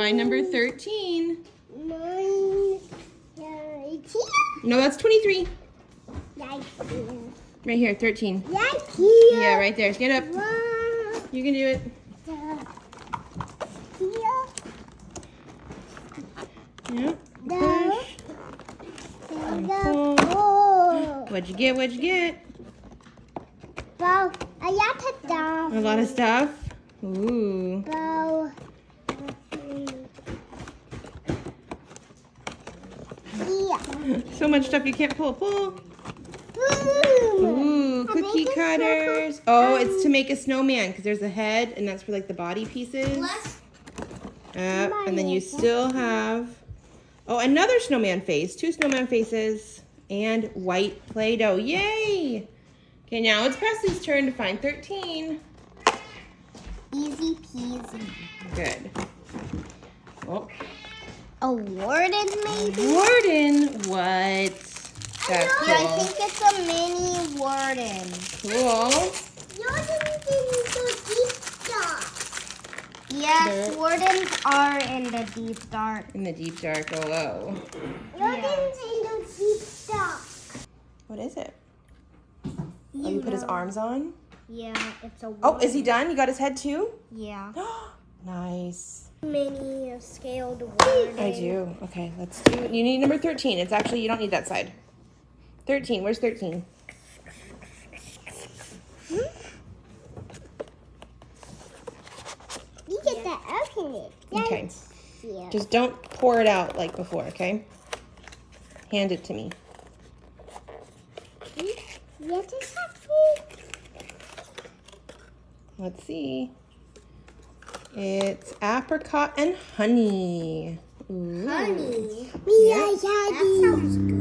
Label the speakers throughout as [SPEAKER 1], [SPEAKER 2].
[SPEAKER 1] find number 13.
[SPEAKER 2] Mine,
[SPEAKER 1] No, that's 23.
[SPEAKER 2] right here.
[SPEAKER 1] Right here, 13.
[SPEAKER 2] Right here.
[SPEAKER 1] Yeah, right there. Stand up. You can do it.
[SPEAKER 2] Here.
[SPEAKER 1] Yep.
[SPEAKER 2] There.
[SPEAKER 1] Push.
[SPEAKER 2] And
[SPEAKER 1] pull.
[SPEAKER 2] oh.
[SPEAKER 1] What'd you get? What'd you get?
[SPEAKER 2] Bow. A lot of stuff.
[SPEAKER 1] A lot of stuff. Ooh.
[SPEAKER 2] Bow. Here.
[SPEAKER 1] So much stuff you can't pull. Pull.
[SPEAKER 2] Boom.
[SPEAKER 1] Ooh, cookie
[SPEAKER 2] making
[SPEAKER 1] cutters. Oh, it's to make a snowman because there's a head and that's for like the body pieces. And then you still have, oh, another snowman face. 2 snowman faces and white Play-Doh. Yay! Okay, now it's Presley's turn to find 13.
[SPEAKER 2] Easy peasy.
[SPEAKER 1] Good. Oh,
[SPEAKER 2] A warden, maybe?
[SPEAKER 1] Warden. What? That's
[SPEAKER 2] I
[SPEAKER 1] cool.
[SPEAKER 2] think it's a mini warden.
[SPEAKER 1] Cool.
[SPEAKER 2] Wardens in the deep dark. Yes, wardens are in the deep dark.
[SPEAKER 1] In the deep dark. Oh, whoa.
[SPEAKER 2] Wardens in the deep dark.
[SPEAKER 1] What is it? Oh, you put his arms on?
[SPEAKER 2] Yeah, it's a warden.
[SPEAKER 1] Oh, is he done? You got his head too?
[SPEAKER 2] Yeah.
[SPEAKER 1] Nice.
[SPEAKER 2] Mini scaled warden.
[SPEAKER 1] I do. Okay, let's do it. You need number 13. It's actually, you don't need that side. 13. Where's 13?
[SPEAKER 2] You get that open it.
[SPEAKER 1] Okay.
[SPEAKER 2] Yeah.
[SPEAKER 1] Just don't pour it out like before, okay? Hand it to me.
[SPEAKER 2] What is happening?
[SPEAKER 1] Let's see. It's apricot and honey. Ooh.
[SPEAKER 2] Honey.
[SPEAKER 1] Yeah.
[SPEAKER 2] That sounds good.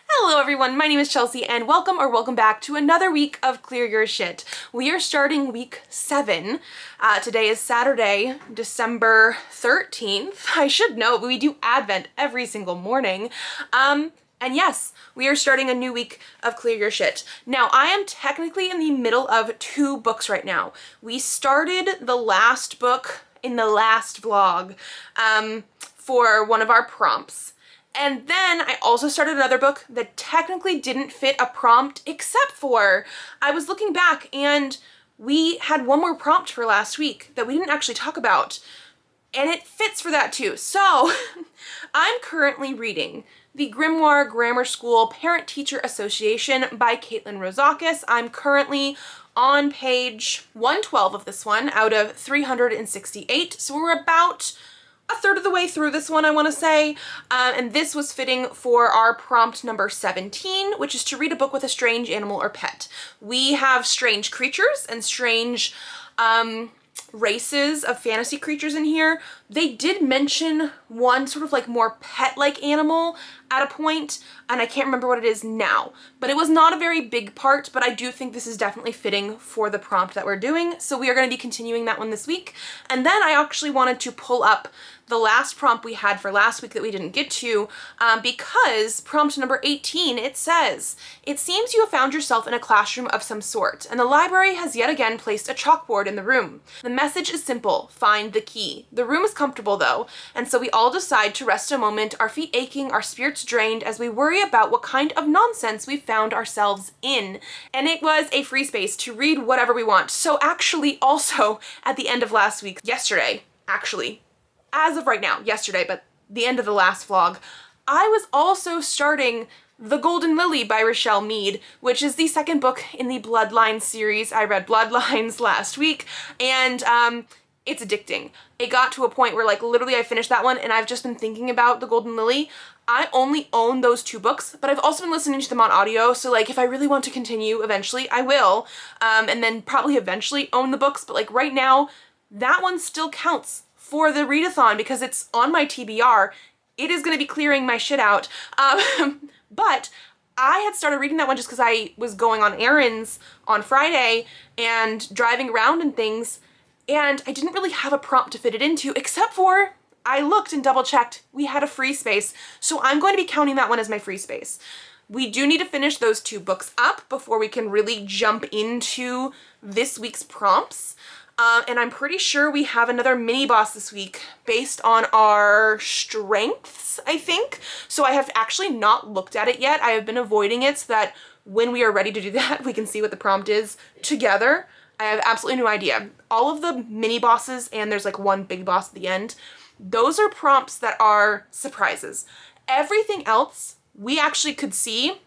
[SPEAKER 3] Hello everyone, my name is Chelsea and welcome back to another week of Clear Your Shit. We are starting week 7. Today is Saturday, December 13th. I should know, but we do Advent every single morning. And yes, we are starting a new week of Clear Your Shit. Now, I am technically in the middle of 2 books right now. We started the last book in the last vlog for one of our prompts. And then I also started another book that technically didn't fit a prompt, except for I was looking back and we had one more prompt for last week that we didn't actually talk about. And it fits for that too. So I'm currently reading the Grimoire Grammar School Parent-Teacher Association by Caitlin Rozakis. I'm currently on page 112 of this one out of 368. So we're about a third of the way through this one, I want to say, and this was fitting for our prompt number 17, which is to read a book with a strange animal or pet. We have strange creatures and strange races of fantasy creatures in here. They did mention one sort of like more pet-like animal at a point, and I can't remember what it is now, but it was not a very big part, but I do think this is definitely fitting for the prompt that we're doing, so we are going to be continuing that one this week. And then I actually wanted to pull up the last prompt we had for last week that we didn't get to, because prompt number 18, it says, "It seems you have found yourself in a classroom of some sort, and the library has yet again placed a chalkboard in the room. The message is simple: find the key. The room is comfortable though, and so we all decide to rest a moment, our feet aching, our spirits drained, as we worry about what kind of nonsense we found ourselves in." And it was a free space to read whatever we want. So actually also at the end of last week, yesterday, actually, as of right now, yesterday, but the end of the last vlog, I was also starting The Golden Lily by Rochelle Mead, which is the second book in the Bloodlines series. I read Bloodlines last week, and it's addicting. It got to a point where like literally I finished that one and I've just been thinking about The Golden Lily. I only own those 2 books, but I've also been listening to them on audio, so like if I really want to continue eventually, I will, and then probably eventually own the books, but like right now, that one still counts for the readathon because it's on my TBR. It is going to be clearing my shit out. But I had started reading that one just because I was going on errands on Friday and driving around and things, and I didn't really have a prompt to fit it into, except for I looked and double checked we had a free space, so I'm going to be counting that one as my free space. We do need to finish those 2 books up before we can really jump into this week's prompts. And I'm pretty sure we have another mini boss this week based on our strengths, I think. So I have actually not looked at it yet. I have been avoiding it so that when we are ready to do that, we can see what the prompt is together. I have absolutely no idea. All of the mini bosses, and there's like one big boss at the end, those are prompts that are surprises. Everything else we actually could see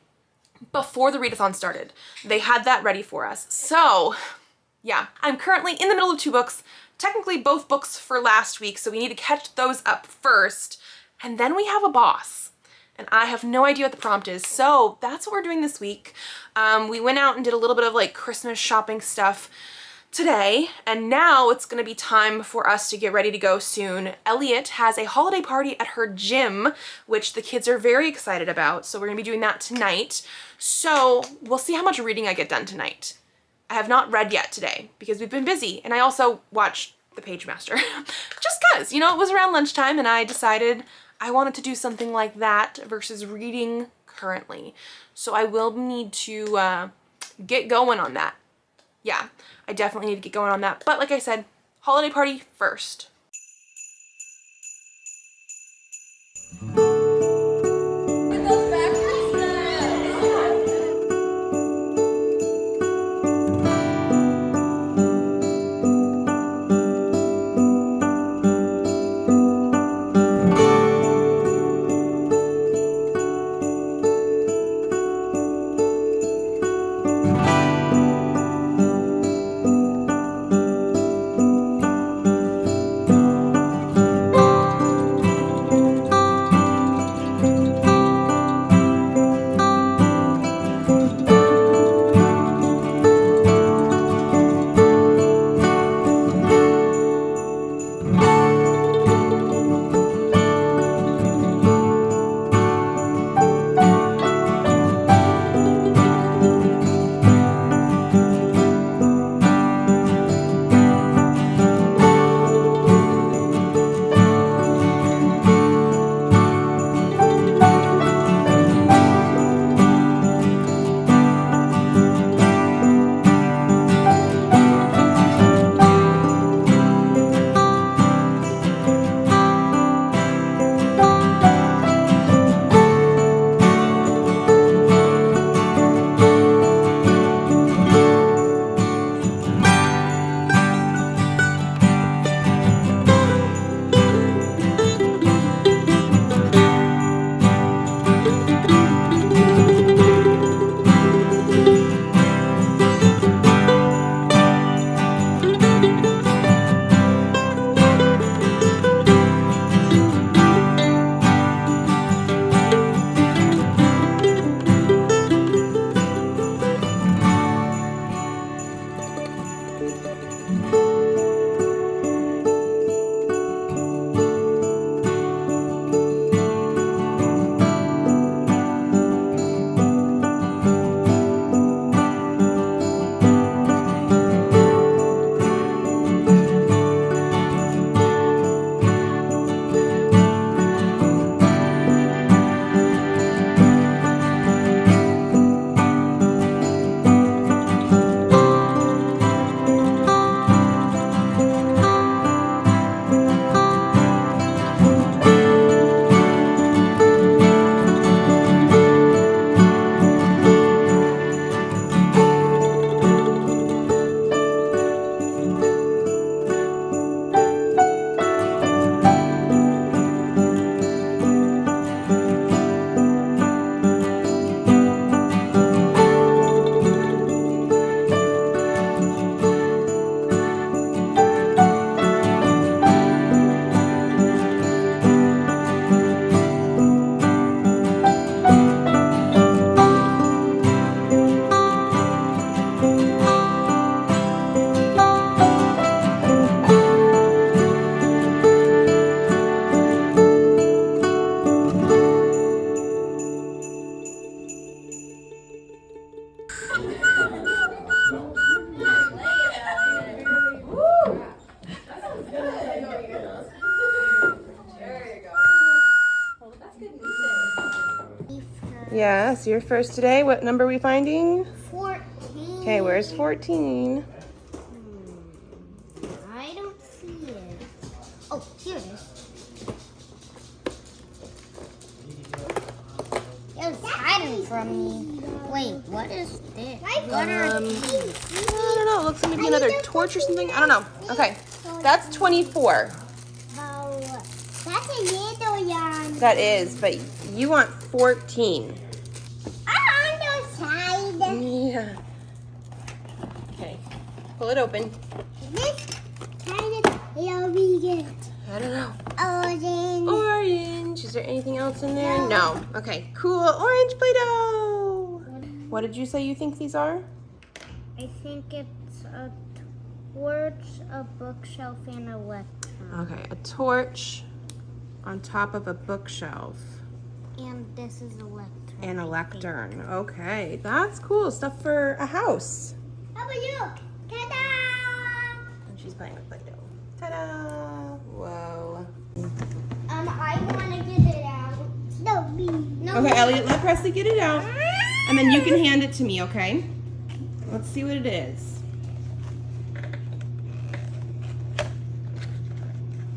[SPEAKER 3] before the readathon started. They had that ready for us. So yeah, I'm currently in the middle of 2 books, technically both books for last week, so we need to catch those up first, and then we have a boss. And I have no idea what the prompt is, so that's what we're doing this week. We went out and did a little bit of like Christmas shopping stuff today, and now it's gonna be time for us to get ready to go soon. Elliot has a holiday party at her gym, which the kids are very excited about, so we're gonna be doing that tonight. So we'll see how much reading I get done tonight. I have not read yet today because we've been busy, and I also watched The Page Master just cause, you know, it was around lunchtime and I decided I wanted to do something like that versus reading currently. So I will need to get going on that. Yeah, I definitely need to get going on that. But like I said, holiday party first.
[SPEAKER 1] Yes, you're first today. What number are we finding?
[SPEAKER 2] 14.
[SPEAKER 1] Okay, where's 14?
[SPEAKER 2] I don't see it. Oh, here it is. It was hiding from me. Wait, what is this? What are these?
[SPEAKER 1] I don't know. It looks like maybe another torch or something. I don't know. Okay, that's 24.
[SPEAKER 2] Oh, that's a little yarn.
[SPEAKER 1] That is, but you want 14.
[SPEAKER 2] On the side.
[SPEAKER 1] Yeah. Okay, pull it open.
[SPEAKER 2] This kind of yummy good.
[SPEAKER 1] I don't know.
[SPEAKER 2] Orange.
[SPEAKER 1] Orange. Is there anything else in there? No. Okay, cool. Orange Play-Doh. What did you say you think these are?
[SPEAKER 2] I think it's a torch, a bookshelf, and a lectern.
[SPEAKER 1] Okay, a torch on top of a bookshelf.
[SPEAKER 2] And this is a lectern.
[SPEAKER 1] And a lectern. Okay, that's cool. Stuff for a house.
[SPEAKER 2] How about you? Ta-da!
[SPEAKER 1] And she's playing with Play-Doh. Ta-da! Whoa.
[SPEAKER 2] I want to get it out. No, me. No.
[SPEAKER 1] Okay, Elliot, let Presley get it out. And then you can hand it to me, okay? Let's see what it is.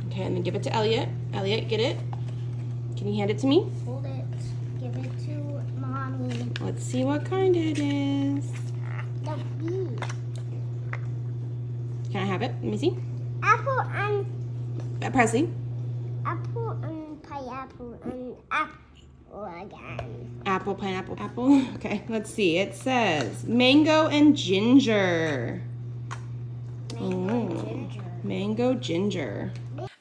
[SPEAKER 1] Okay, and then give it to Elliot. Elliot, get it. Can you hand it to me?
[SPEAKER 2] Hold it. Give it to Mommy.
[SPEAKER 1] Let's see what kind it is.
[SPEAKER 2] No, me.
[SPEAKER 1] Can I have it? Let me see.
[SPEAKER 2] Apple and
[SPEAKER 1] Presley.
[SPEAKER 2] apple and pineapple and apple again.
[SPEAKER 1] Apple, pineapple, apple. Okay, let's see. It says mango and ginger. Mango ginger.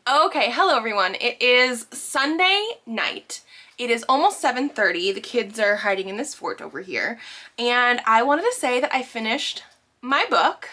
[SPEAKER 3] Okay, hello everyone. It is Sunday night. It is almost 7:30. The kids are hiding in this fort over here. And I wanted to say that I finished my book.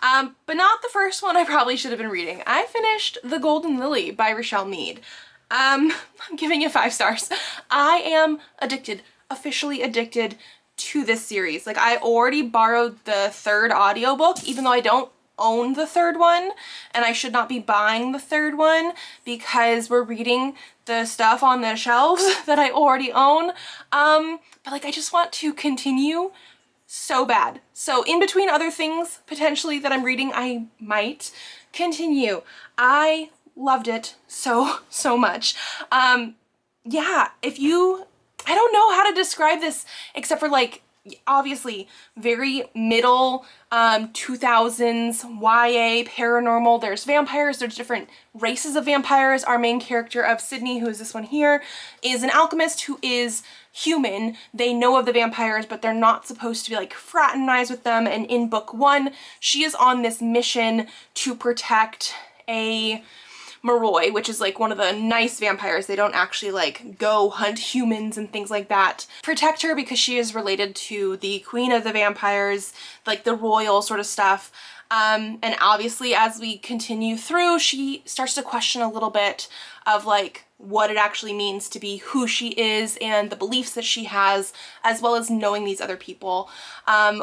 [SPEAKER 3] But not the first one I probably should have been reading. I finished The Golden Lily by Rochelle Mead. I'm giving it 5 stars. I am addicted, officially addicted to this series. Like, I already borrowed the 3rd audiobook, even though I don't own the 3rd one, and I should not be buying the 3rd one because we're reading the stuff on the shelves that I already own. But like, I just want to continue so bad. So in between other things potentially that I'm reading, I might continue. I loved it so much. Yeah, I don't know how to describe this except for like, obviously very middle 2000s YA paranormal. There's vampires, there's different races of vampires. Our main character of Sydney, who is this one here, is an alchemist who is human. They know of the vampires, but they're not supposed to be like fraternized with them. And in book 1, she is on this mission to protect a Moroi, which is like one of the nice vampires. They don't actually like go hunt humans and things like that. Protect her because she is related to the queen of the vampires, like the royal sort of stuff. And obviously as we continue through, she starts to question a little bit of like what it actually means to be who she is and the beliefs that she has, as well as knowing these other people.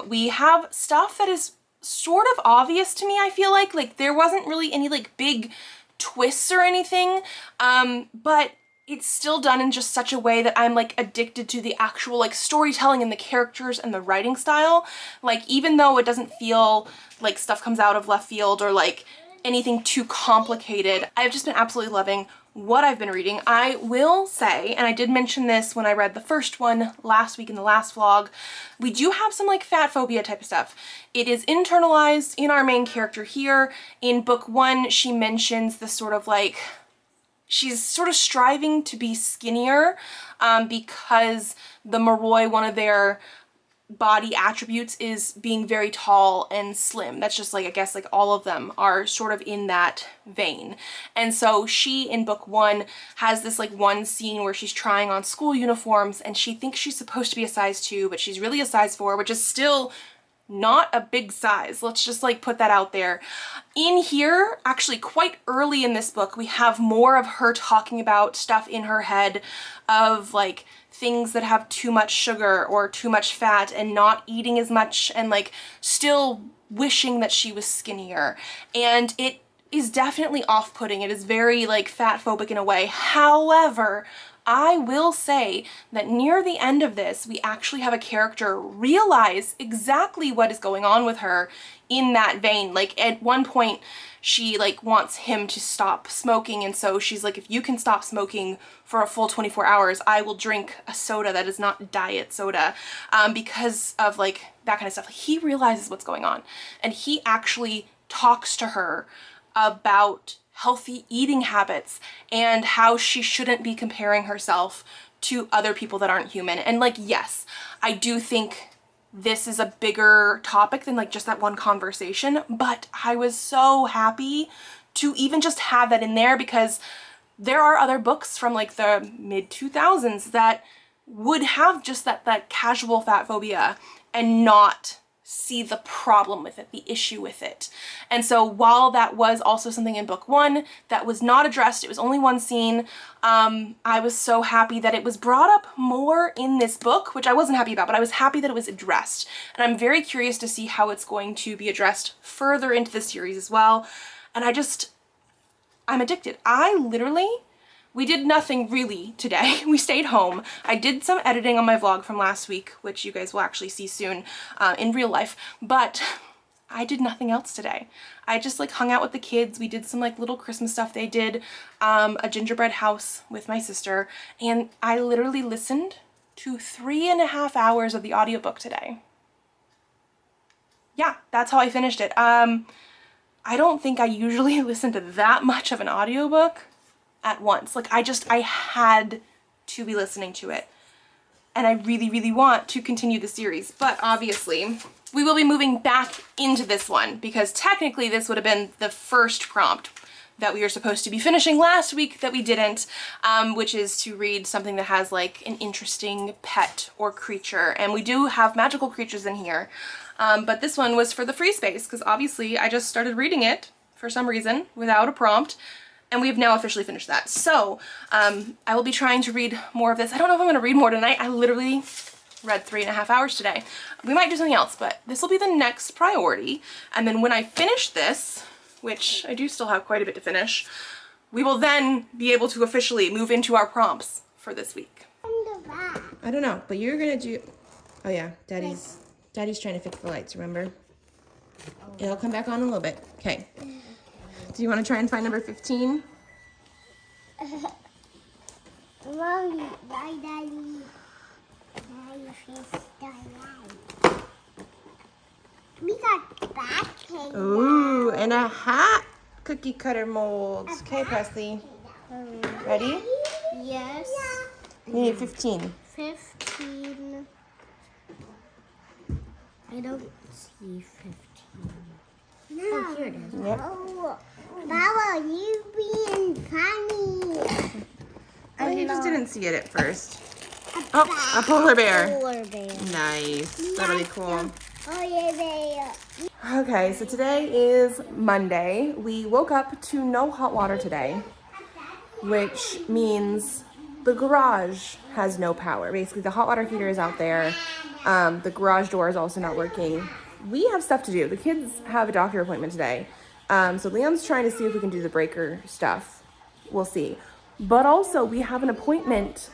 [SPEAKER 3] We have stuff that is sort of obvious to me, I feel like there wasn't really any like big twists or anything, but it's still done in just such a way that I'm like addicted to the actual like storytelling and the characters and the writing style. Like, even though it doesn't feel like stuff comes out of left field or like anything too complicated, I've just been absolutely loving what I've been reading. I will say, and I did mention this when I read the first one last week in the last vlog, we do have some like fat phobia type of stuff. It is internalized in our main character here. In book 1, she mentions the sort of like, she's sort of striving to be skinnier because the Moroi, one of their body attributes is being very tall and slim. That's just like, I guess like all of them are sort of in that vein. And so she in book 1 has this like one scene where she's trying on school uniforms and she thinks she's supposed to be a size 2, but she's really a size 4, which is still not a big size. Let's just like put that out there. In here, actually quite early in this book, we have more of her talking about stuff in her head of like things that have too much sugar or too much fat and not eating as much and like still wishing that she was skinnier. And it is definitely off-putting. It is very like fat phobic in a way. However, I will say that near the end of this, we actually have a character realize exactly what is going on with her in that vein. Like at one point, she like wants him to stop smoking, and so she's like, if you can stop smoking for a full 24 hours, I will drink a soda that is not diet soda, because of like that kind of stuff. He realizes what's going on, and he actually talks to her about healthy eating habits and how she shouldn't be comparing herself to other people that aren't human. And like, yes, I do think this is a bigger topic than like just that one conversation, but I was so happy to even just have that in there, because there are other books from like the mid 2000s that would have just that casual fat phobia and not see the problem with it, the issue with it. And so while that was also something in book 1 that was not addressed, it was only one scene, I was so happy that it was brought up more in this book, which I wasn't happy about, but I was happy that it was addressed. And I'm very curious to see how it's going to be addressed further into the series as well. And I'm addicted. We did nothing really today. We stayed home. I did some editing on my vlog from last week, which you guys will actually see soon in real life, but I did nothing else today. I just like hung out with the kids. We did some like little Christmas stuff. They did a gingerbread house with my sister, and I literally listened to 3.5 hours of the audiobook today. Yeah, that's how I finished it. I don't think I usually listen to that much of an audiobook at once. Like I had to be listening to it, and I really, really want to continue the series, but obviously we will be moving back into this one, because technically this would have been the first prompt that we were supposed to be finishing last week that we didn't, which is to read something that has like an interesting pet or creature, and we do have magical creatures in here, but this one was for the free space, because obviously I just started reading it for some reason without a prompt, and we've now officially finished that. So I will be trying to read more of this. I don't know if I'm going to read more tonight. I literally read 3.5 hours today. We might do something else, but this will be the next priority. And then when I finish this, which I do still have quite a bit to finish, we will then be able to officially move into our prompts for this week.
[SPEAKER 1] I don't know, but you're gonna do, oh yeah, Daddy's trying to fix the lights, remember? It'll come back on in a little bit. Okay. Do you want to try and find number 15?
[SPEAKER 2] Mommy, bye, Daddy. We got back.
[SPEAKER 1] Ooh, and a hat cookie cutter molds. Okay, Presley. Ready?
[SPEAKER 2] Yes.
[SPEAKER 1] You need 15.
[SPEAKER 2] 15. I don't see 15. No. Oh, here it is.
[SPEAKER 1] Yep.
[SPEAKER 2] Oh, Baba, you being funny.
[SPEAKER 1] Oh, you just didn't see it at first. Oh, a polar bear.
[SPEAKER 2] Polar bear.
[SPEAKER 1] Nice. That'll be cool.
[SPEAKER 2] Oh, yeah,
[SPEAKER 1] Okay, so today is Monday. We woke up to no hot water today, which means the garage has no power. Basically, the hot water heater is out there. The garage door is also not working. We have stuff to do. The kids have a doctor appointment today. So Liam's trying to see if we can do the breaker stuff. We'll see. But also, we have an appointment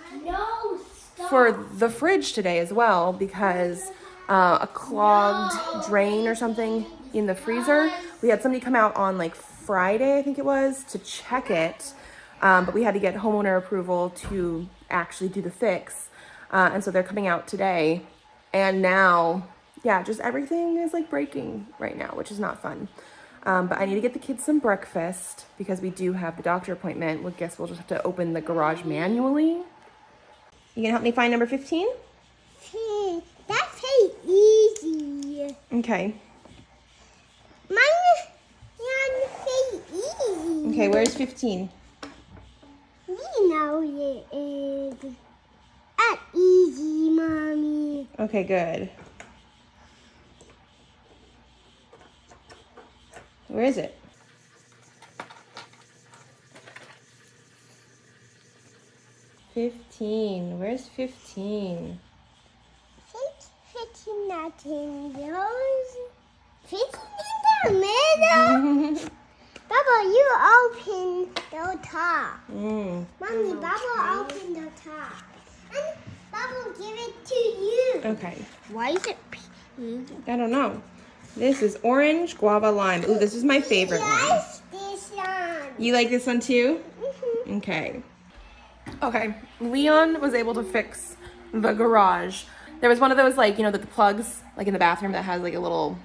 [SPEAKER 1] for the fridge today as well, because a clogged drain or something in the freezer. We had somebody come out on like Friday, I think it was, to check it. But we had to get homeowner approval to actually do the fix. And so they're coming out today. And now, yeah, just everything is like breaking right now, which is not fun. But I need to get the kids some breakfast because we do have the doctor appointment. Well, guess we'll just have to open the garage manually. You gonna help me find number 15?
[SPEAKER 2] That's so easy.
[SPEAKER 1] Okay.
[SPEAKER 2] Mine is so easy.
[SPEAKER 1] Okay, where's 15?
[SPEAKER 2] We know it is. That's easy, Mommy.
[SPEAKER 1] Okay, good. Where is it? Where's 15?
[SPEAKER 2] 15 nothing. 15 in the middle. Bubba, you open the top.
[SPEAKER 1] Mm.
[SPEAKER 2] Mommy, Bubba, open the top. And Bubba, give it to you.
[SPEAKER 1] Okay.
[SPEAKER 2] Why is it pink?
[SPEAKER 1] I don't know. This is orange guava lime. Ooh, this is my favorite one.
[SPEAKER 2] Yes, this one.
[SPEAKER 1] You like this one too?
[SPEAKER 2] Mm-hmm.
[SPEAKER 1] Okay.
[SPEAKER 3] Okay, Leon was able to fix the garage. There was one of those, like, you know, the plugs, like in the bathroom that has like a little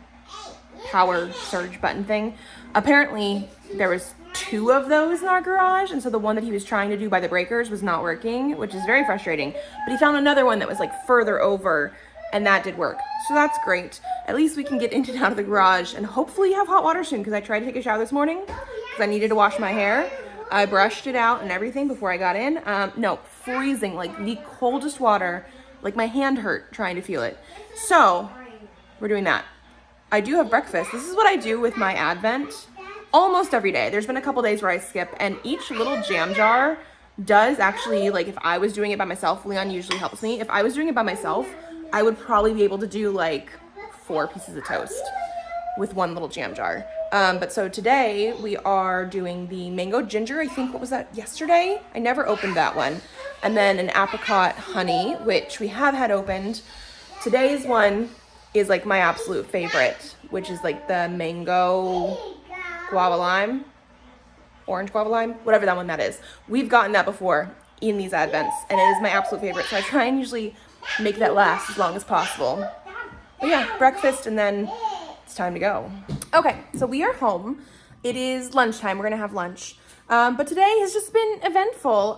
[SPEAKER 3] power surge button thing. Apparently, there was 2 of those in our garage, and so the one that he was trying to do by the breakers was not working, which is very frustrating. But he found another one that was like further over, and that did work. So that's great. At least we can get in and out of the garage and hopefully have hot water soon, because I tried to take a shower this morning because I needed to wash my hair. I brushed it out and everything before I got in. No, freezing, like the coldest water, like my hand hurt trying to feel it. So we're doing that. I do have breakfast. This is what I do with my Advent almost every day. There's been a couple days where I skip, and each little jam jar does actually, like if I was doing it by myself, Leon usually helps me. If I was doing it by myself, I would probably be able to do like 4 pieces of toast with one little jam jar. But so today we are doing the mango ginger. I think, what was that, yesterday? I never opened that one. And then an apricot honey, which we have had opened. Today's one is like my absolute favorite, which is like the mango guava lime, orange guava lime, whatever that one that is. We've gotten that before in these Advents, and it is my absolute favorite. So I try and usually make that last as long as possible. But yeah, breakfast, and then it's time to go. Okay, so we are home. It is lunchtime. We're gonna have lunch. But today has just been eventful.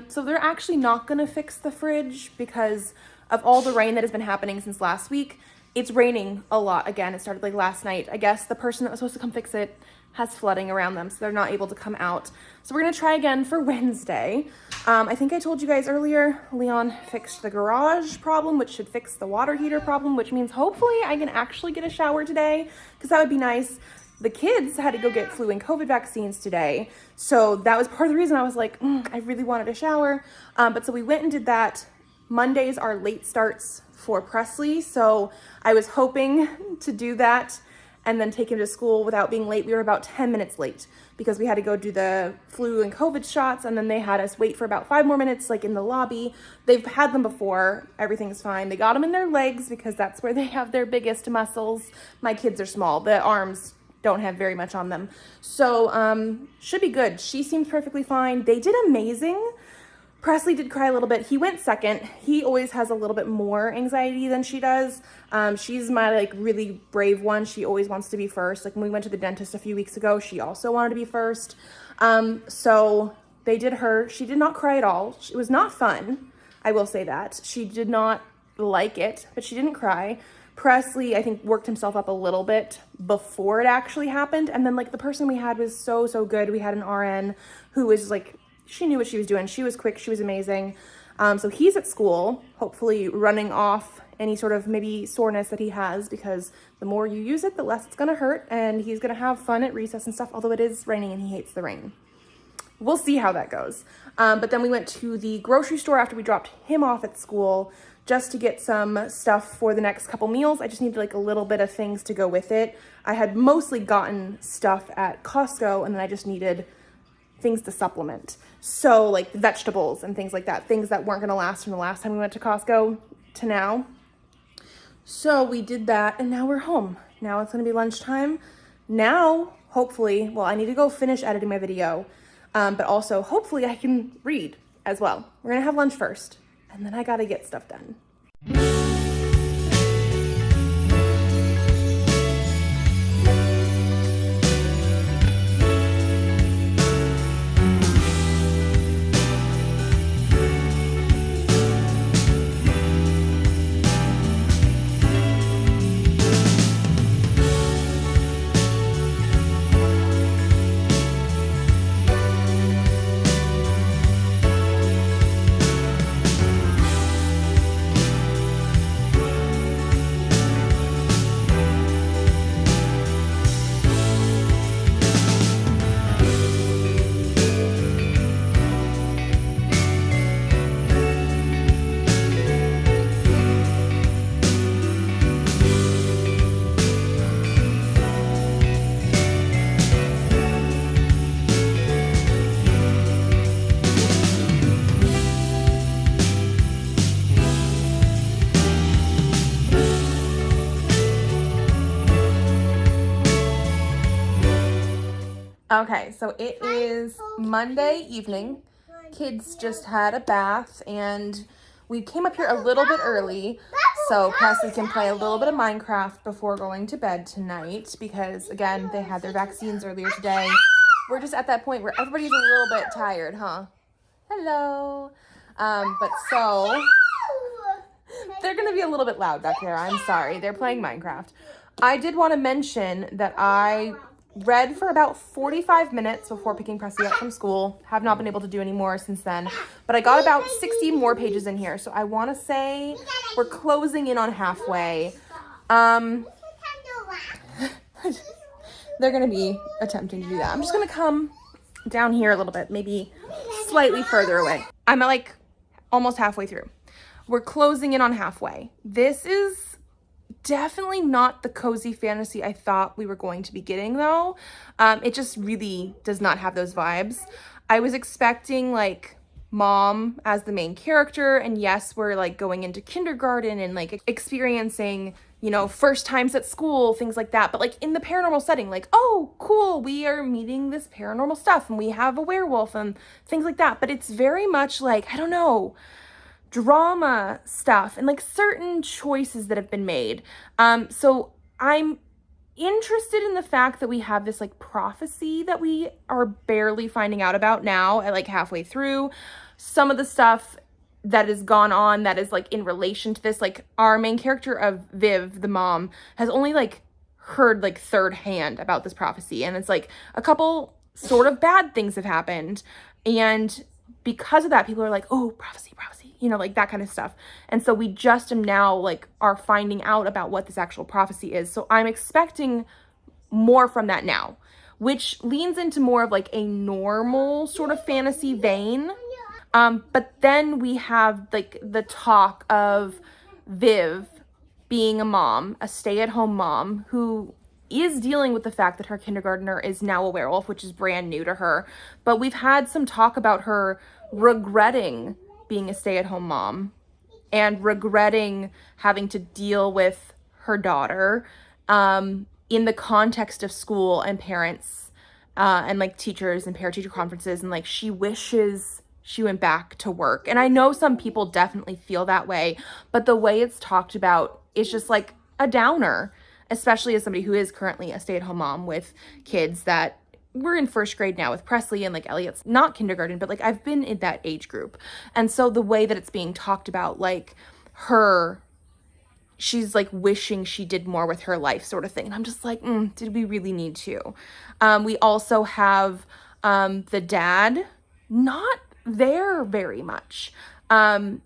[SPEAKER 3] So they're actually not gonna fix the fridge because of all the rain that has been happening since last week. It's raining a lot again. It started like last night. I guess the person that was supposed to come fix it has flooding around them, so they're not able to come out. So we're gonna try again for Wednesday. I think I told you guys earlier, Leon fixed the garage problem, which should fix the water heater problem, which means hopefully I can actually get a shower today, because that would be nice. The kids had to go get flu and COVID vaccines today, so that was part of the reason I was like, I really wanted a shower. But so we went and did that. Mondays are late starts for Presley, so I was hoping to do that and then take him to school without being late. We were about 10 minutes late because we had to go do the flu and COVID shots, and then they had us wait for about 5 more minutes, like in the lobby. They've had them before, everything's fine. They got them in their legs because that's where they have their biggest muscles. My kids are small, the arms don't have very much on them. So should be good. She seems perfectly fine. They did amazing. Presley did cry a little bit. He went second. He always has a little bit more anxiety than she does. She's my like really brave one. She always wants to be first. Like when we went to the dentist a few weeks ago, she also wanted to be first. So they did her. She did not cry at all. It was not fun. I will say that. She did not like it, but she didn't cry. Presley, I think, worked himself up a little bit before it actually happened. And then like the person we had was so good. We had an RN who was like, she knew what she was doing. She was quick. She was amazing. So he's at school, hopefully running off any sort of maybe soreness that he has, because the more you use it, the less it's going to hurt. And he's going to have fun at recess and stuff, although it is raining and he hates the rain. We'll see how that goes. But then we went to the grocery store after we dropped him off at school just to get some stuff for the next couple meals. I just needed like a little bit of things to go with it. I had mostly gotten stuff at Costco, and then I just needed things to supplement. So like vegetables and things like that, things that weren't gonna last from the last time we went to Costco to now. So we did that, and now we're home. Now it's gonna be lunchtime. Now, hopefully, well, I need to go finish editing my video, but also hopefully I can read as well. We're gonna have lunch first, and then I gotta get stuff done. Okay, so it is Monday evening. Kids just had a bath and we came up here a little bit early so Presley can play a little bit of Minecraft before going to bed tonight because, again, they had their vaccines earlier today. We're just at that point where everybody's a little bit tired, huh? Hello. But so they're going to be a little bit loud back there. I'm sorry. They're playing Minecraft. I did want to mention that I read for about 45 minutes before picking Presley up from school. Have not been able to do any more since then. But I got about 60 more pages in here. So I want to say we're closing in on halfway. They're going to be attempting to do that. I'm just going to come down here a little bit, maybe slightly further away. I'm like almost halfway through. We're closing in on halfway. This is definitely not the cozy fantasy I thought we were going to be getting, though. It just really does not have those vibes. I was expecting like mom as the main character, and yes, we're like going into kindergarten and like experiencing, you know, first times at school, things like that, but like in the paranormal setting, like, oh cool, we are meeting this paranormal stuff and we have a werewolf and things like that. But it's very much like, I don't know, drama stuff and like certain choices that have been made. So I'm interested in the fact that we have this like prophecy that we are barely finding out about now at like halfway through. Some of the stuff that has gone on that is like in relation to this, like our main character of Viv, the mom, has only like heard like third hand about this prophecy, and it's like a couple sort of bad things have happened, and because of that, people are like, oh, prophecy, you know, like that kind of stuff. And so we just now like are finding out about what this actual prophecy is. So I'm expecting more from that now, which leans into more of like a normal sort of fantasy vein. But then we have like the talk of Viv being a mom, a stay-at-home mom who is dealing with the fact that her kindergartner is now a werewolf, which is brand new to her. But we've had some talk about her regretting being a stay-at-home mom and regretting having to deal with her daughter in the context of school and parents and like teachers and parent-teacher conferences, and like she wishes she went back to work. And I know some people definitely feel that way, but the way it's talked about is just like a downer, especially as somebody who is currently a stay-at-home mom with kids that we're in first grade now with Presley, and like Elliot's not kindergarten, but like I've been in that age group. And so the way that it's being talked about, like she's like wishing she did more with her life sort of thing. And I'm just like, did we really need to? We also have the dad not there very much in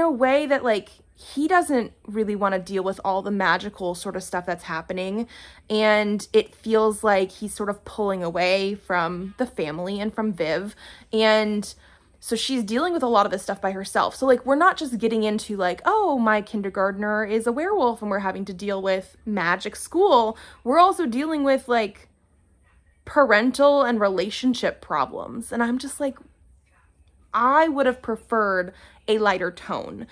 [SPEAKER 3] a way that like he doesn't really want to deal with all the magical sort of stuff that's happening. And it feels like he's sort of pulling away from the family and from Viv. And so she's dealing with a lot of this stuff by herself. So like, we're not just getting into like, oh, my kindergartner is a werewolf and we're having to deal with magic school. We're also dealing with like parental and relationship problems. And I'm just like, I would have preferred a lighter tone.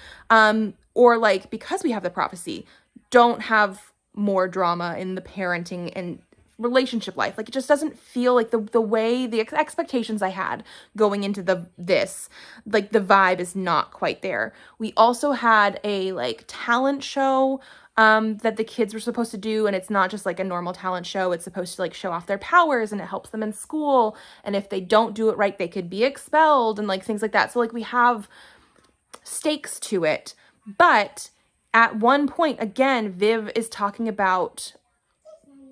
[SPEAKER 3] Or like, because we have the prophecy, don't have more drama in the parenting and relationship life. Like, it just doesn't feel like the way, the expectations I had going into this, like the vibe is not quite there. We also had a like talent show that the kids were supposed to do, and it's not just like a normal talent show. It's supposed to like show off their powers, and it helps them in school. And if they don't do it right, they could be expelled and like things like that. So like we have stakes to it. But at one point, again, Viv is talking about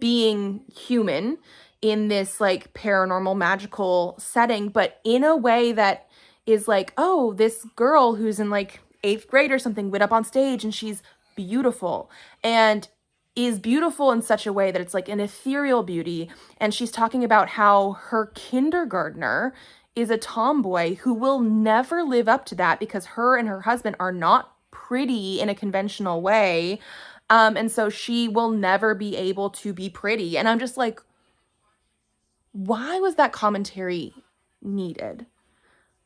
[SPEAKER 3] being human in this like paranormal magical setting, but in a way that is like, oh, this girl who's in like 8th grade or something went up on stage and she's beautiful, and is beautiful in such a way that it's like an ethereal beauty. And she's talking about how her kindergartner is a tomboy who will never live up to that because her and her husband are not pretty in a conventional way. And so she will never be able to be pretty. And I'm just like, why was that commentary needed?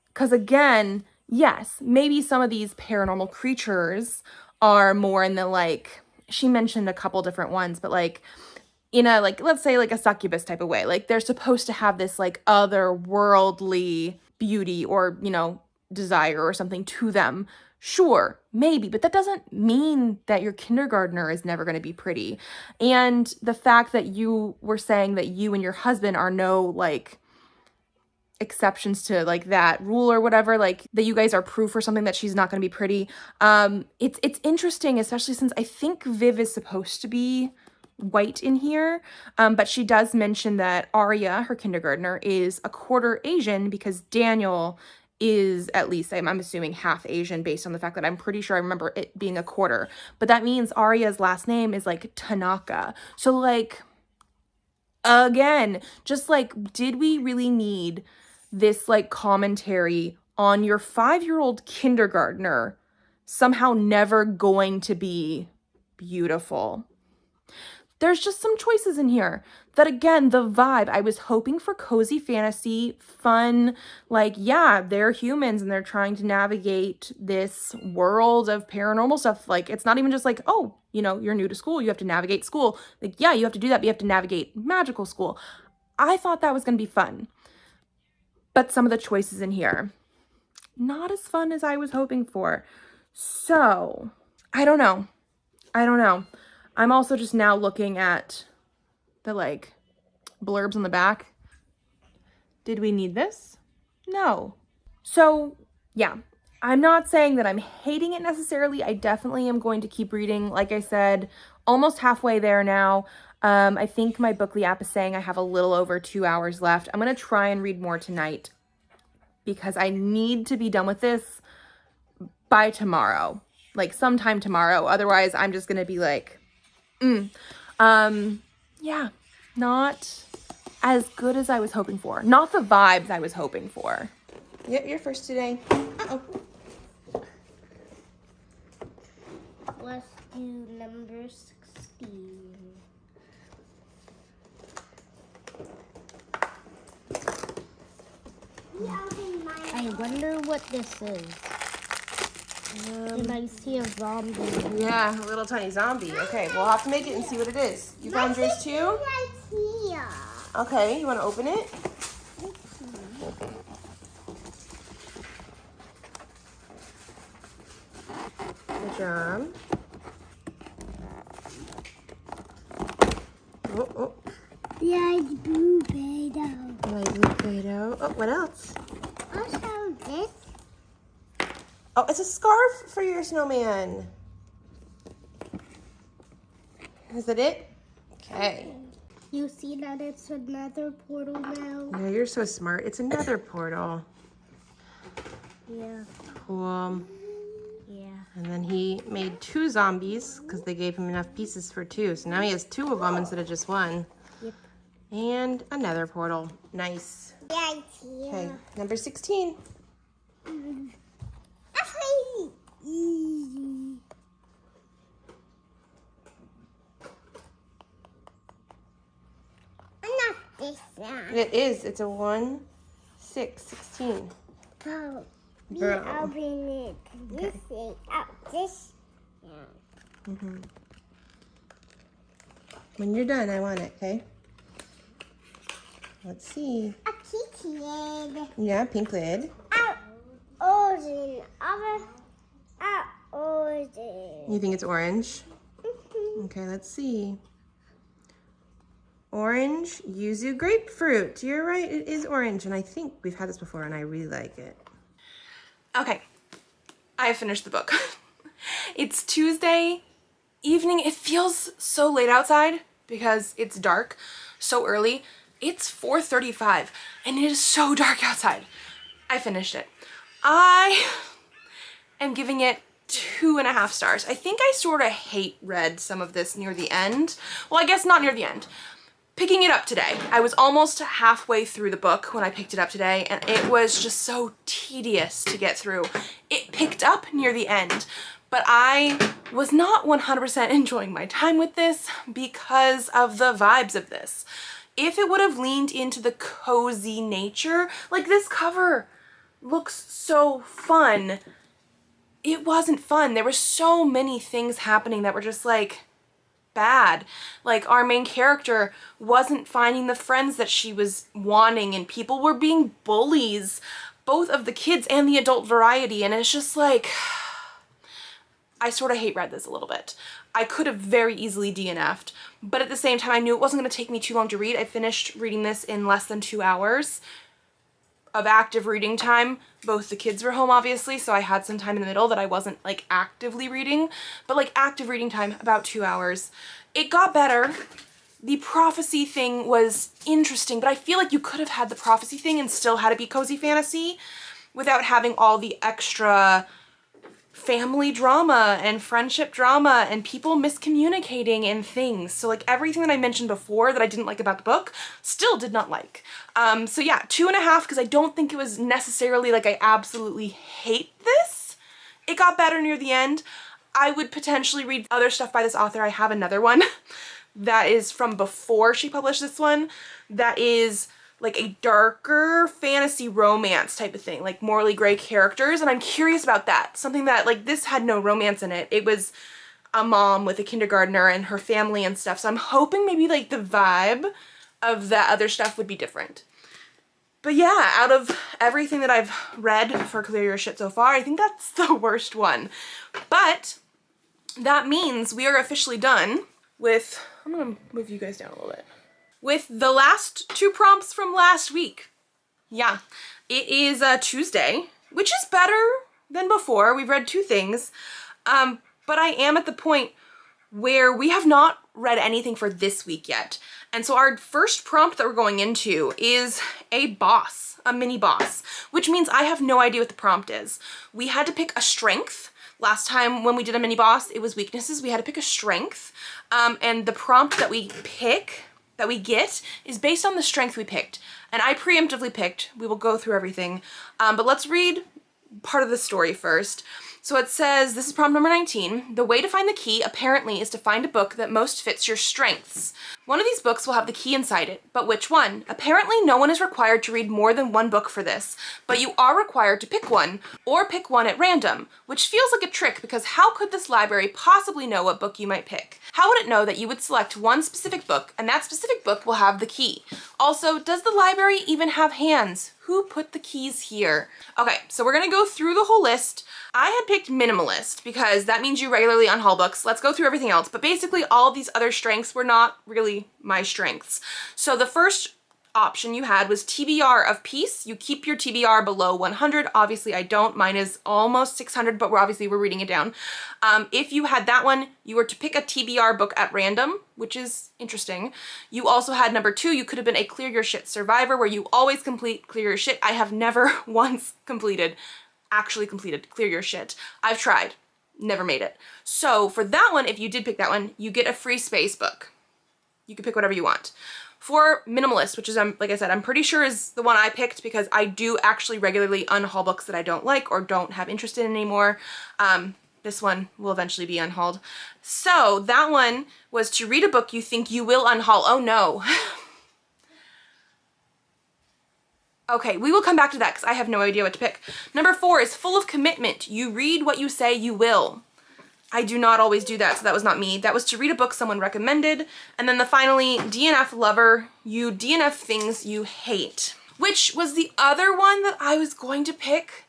[SPEAKER 3] Because again, yes, maybe some of these paranormal creatures are more in the like, she mentioned a couple different ones, but like in a, like, let's say like a succubus type of way. Like they're supposed to have this like otherworldly beauty or, you know, desire or something to them. Sure, maybe, but that doesn't mean that your kindergartner is never going to be pretty. And the fact that you were saying that you and your husband are no like exceptions to like that rule or whatever, like that you guys are proof or something that she's not going to be pretty. It's interesting, especially since I think Viv is supposed to be white in here, but she does mention that Arya, her kindergartner, is a quarter Asian because Daniel is, at least I'm assuming, half Asian based on the fact that I'm pretty sure I remember it being a quarter. But that means Arya's last name is like Tanaka. So like, again, just like, did we really need this like commentary on your 5-year-old kindergartner somehow never going to be beautiful? There's just some choices in here that, again, the vibe, I was hoping for cozy fantasy, fun, like, yeah, they're humans and they're trying to navigate this world of paranormal stuff. Like, it's not even just like, oh, you know, you're new to school, you have to navigate school. Like, yeah, you have to do that, but you have to navigate magical school. I thought that was going to be fun. But some of the choices in here, not as fun as I was hoping for. So, I don't know. I'm also just now looking at the like blurbs on the back. Did we need this? No. So yeah, I'm not saying that I'm hating it necessarily. I definitely am going to keep reading. Like I said, almost halfway there now. I think my Bookly app is saying I have a little over 2 hours left. I'm going to try and read more tonight because I need to be done with this by tomorrow, like sometime tomorrow. Otherwise, I'm just going to be like, yeah, not as good as I was hoping for. Not the vibes I was hoping for.
[SPEAKER 1] Yep, you're first today. Uh-oh.
[SPEAKER 2] Let's do number 16. I wonder what this is. And I see a zombie.
[SPEAKER 1] Yeah, a little tiny zombie. Okay, we'll have to make it and see what it is. You found yours too? Okay, you want to open it? Good job. Oh.
[SPEAKER 2] Yeah, it's blue Play-Doh.
[SPEAKER 1] Like blue Play-Doh. Oh, what else?
[SPEAKER 2] Also this.
[SPEAKER 1] Oh, it's a scarf for your snowman. Is that it? Okay.
[SPEAKER 2] You see that it's another portal now?
[SPEAKER 1] Yeah, you're so smart. It's another portal.
[SPEAKER 2] Yeah.
[SPEAKER 1] Cool.
[SPEAKER 2] Yeah.
[SPEAKER 1] And then he made 2 zombies because they gave him enough pieces for 2. So now he has 2 of them instead of just 1.
[SPEAKER 2] Yep.
[SPEAKER 1] And another portal. Nice.
[SPEAKER 2] Yeah.
[SPEAKER 1] Okay, number 16.
[SPEAKER 2] Not this one.
[SPEAKER 1] It is. It's a 1, 6, 16.
[SPEAKER 2] Bro.
[SPEAKER 1] Bro.
[SPEAKER 2] Open it. This thing. Out this. Yeah.
[SPEAKER 1] When you're done, I want it, okay? Let's see.
[SPEAKER 2] A kitty lid.
[SPEAKER 1] Yeah, pink lid.
[SPEAKER 2] Out. Orange. Out. Orange.
[SPEAKER 1] You think it's orange? Okay, let's see. Orange yuzu grapefruit. You're right, it is orange. And I think we've had this before and I really like it.
[SPEAKER 3] Okay, I finished the book. It's Tuesday evening. It feels so late outside because it's dark so early. It's 4:35 and it is so dark outside. I finished it. I am giving it 2.5 stars. I think I sort of read some of this near the end. Well, I guess not near the end. Picking it up today. I was almost halfway through the book when I picked it up today, and it was just so tedious to get through. It picked up near the end, but I was not 100% enjoying my time with this because of the vibes of this. If it would have leaned into the cozy nature, like this cover looks so fun. It wasn't fun. There were so many things happening that were just like, bad. Like, our main character wasn't finding the friends that she was wanting, and people were being bullies, both of the kids and the adult variety, and it's just like, I sort of hate read this a little bit. I could have very easily DNF'd, but at the same time I knew it wasn't going to take me too long to read. I finished reading this in less than 2 hours of active reading time. Both the kids were home, obviously, so I had some time in the middle that I wasn't like actively reading, but like active reading time, about 2 hours. It got better. The prophecy thing was interesting, but I feel like you could have had the prophecy thing and still had it be cozy fantasy without having all the extra family drama and friendship drama and people miscommunicating and things. So like everything that I mentioned before that I didn't like about the book, still did not like. So yeah, 2.5, because I don't think it was necessarily like I absolutely hate this. It got better near the end. I would potentially read other stuff by this author. I have another one that is from before she published this one that is like a darker fantasy romance type of thing, like morally gray characters, and I'm curious about that. Something that, like, this had no romance in it. It was a mom with a kindergartner and her family and stuff, so I'm hoping maybe like the vibe of that other stuff would be different. But yeah, out of everything that I've read for ClearUrSht so far, I think that's the worst one. But that means we are officially done with, I'm gonna move you guys down a little bit, with the last 2 prompts from last week. Yeah, it is Tuesday, which is better than before. We've read 2 things, but I am at the point where we have not read anything for this week yet. And so our first prompt that we're going into is a boss, a mini boss, which means I have no idea what the prompt is. We had to pick a strength. Last time when we did a mini boss, it was weaknesses. We had to pick a strength, and the prompt that we get is based on the strength we picked. And I preemptively picked, we will go through everything, but let's read part of the story first. So it says, this is prompt number 19. The way to find the key apparently is to find a book that most fits your strengths. One of these books will have the key inside it, but which one? Apparently no one is required to read more than 1 book for this, but you are required to pick one, or pick one at random, which feels like a trick because how could this library possibly know what book you might pick? How would it know that you would select one specific book and that specific book will have the key? Also, does the library even have hands? Who put the keys here? Okay, so we're gonna go through the whole list. I had picked minimalist because that means you regularly unhaul books. Let's go through everything else, but basically all these other strengths were not really my strengths. So the first option you had was TBR of peace. You keep your TBR below 100. Obviously I don't. Mine is almost 600, but we're reading it down. If you had that one, you were to pick a TBR book at random, which is interesting. You also had number 2, you could have been a ClearUrSht survivor where you always complete ClearUrSht. I have never once actually completed ClearUrSht. I've tried, never made it. So for that one, if you did pick that one, you get a free space book. You can pick whatever you want. For minimalist, which is, like I said, I'm pretty sure is the one I picked because I do actually regularly unhaul books that I don't like or don't have interest in anymore. This one will eventually be unhauled. So that one was to read a book you think you will unhaul. Oh no. Okay, we will come back to that because I have no idea what to pick. Number 4 is full of commitment. You read what you say you will. I do not always do that, so that was not me. That was to read a book someone recommended. And then finally, DNF lover. You DNF things you hate, which was the other one that I was going to pick.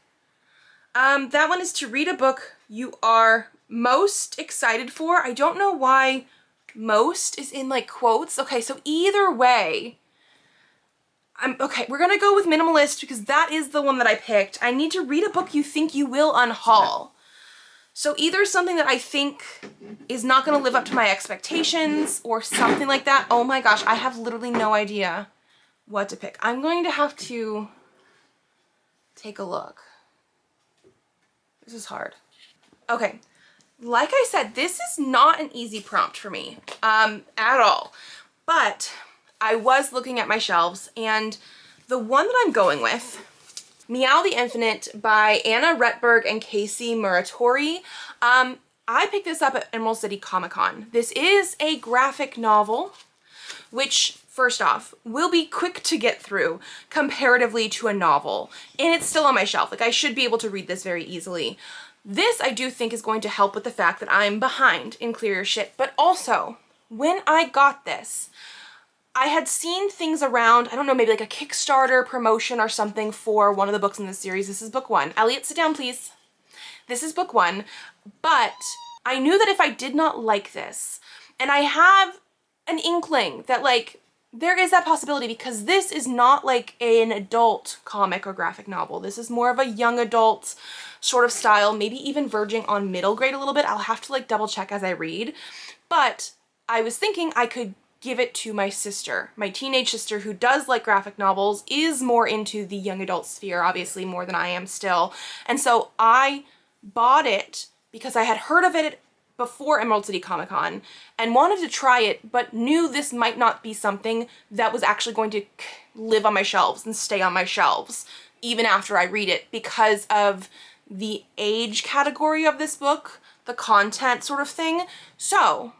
[SPEAKER 3] That one is to read a book you are most excited for. I don't know why most is in like quotes. Okay, so either way, okay, we're gonna go with minimalist because that is the one that I picked. I need to read a book you think you will unhaul. So either something that I think is not gonna live up to my expectations or something like that. Oh my gosh, I have literally no idea what to pick. I'm going to have to take a look. This is hard. Okay, like I said, this is not an easy prompt for me at all, but I was looking at my shelves and the one that I'm going with, Meow the Infinite by Anna Retberg and Casey Muratori. I picked this up at Emerald City Comic Con. This is a graphic novel, which first off, will be quick to get through comparatively to a novel. And it's still on my shelf. Like I should be able to read this very easily. This I do think is going to help with the fact that I'm behind in ClearUrSht, but also when I got this, I had seen things around, I don't know, maybe like a Kickstarter promotion or something for one of the books in this series. This is book 1. Elliot, sit down, please. This is book 1, but I knew that if I did not like this, and I have an inkling that like, there is that possibility because this is not like an adult comic or graphic novel. This is more of a young adult sort of style, maybe even verging on middle grade a little bit. I'll have to like double check as I read, but I was thinking I could give it to my sister, my teenage sister who does like graphic novels, is more into the young adult sphere, obviously more than I am still. And so I bought it because I had heard of it before Emerald City Comic Con and wanted to try it, but knew this might not be something that was actually going to live on my shelves and stay on my shelves even after I read it because of the age category of this book, the content sort of thing. So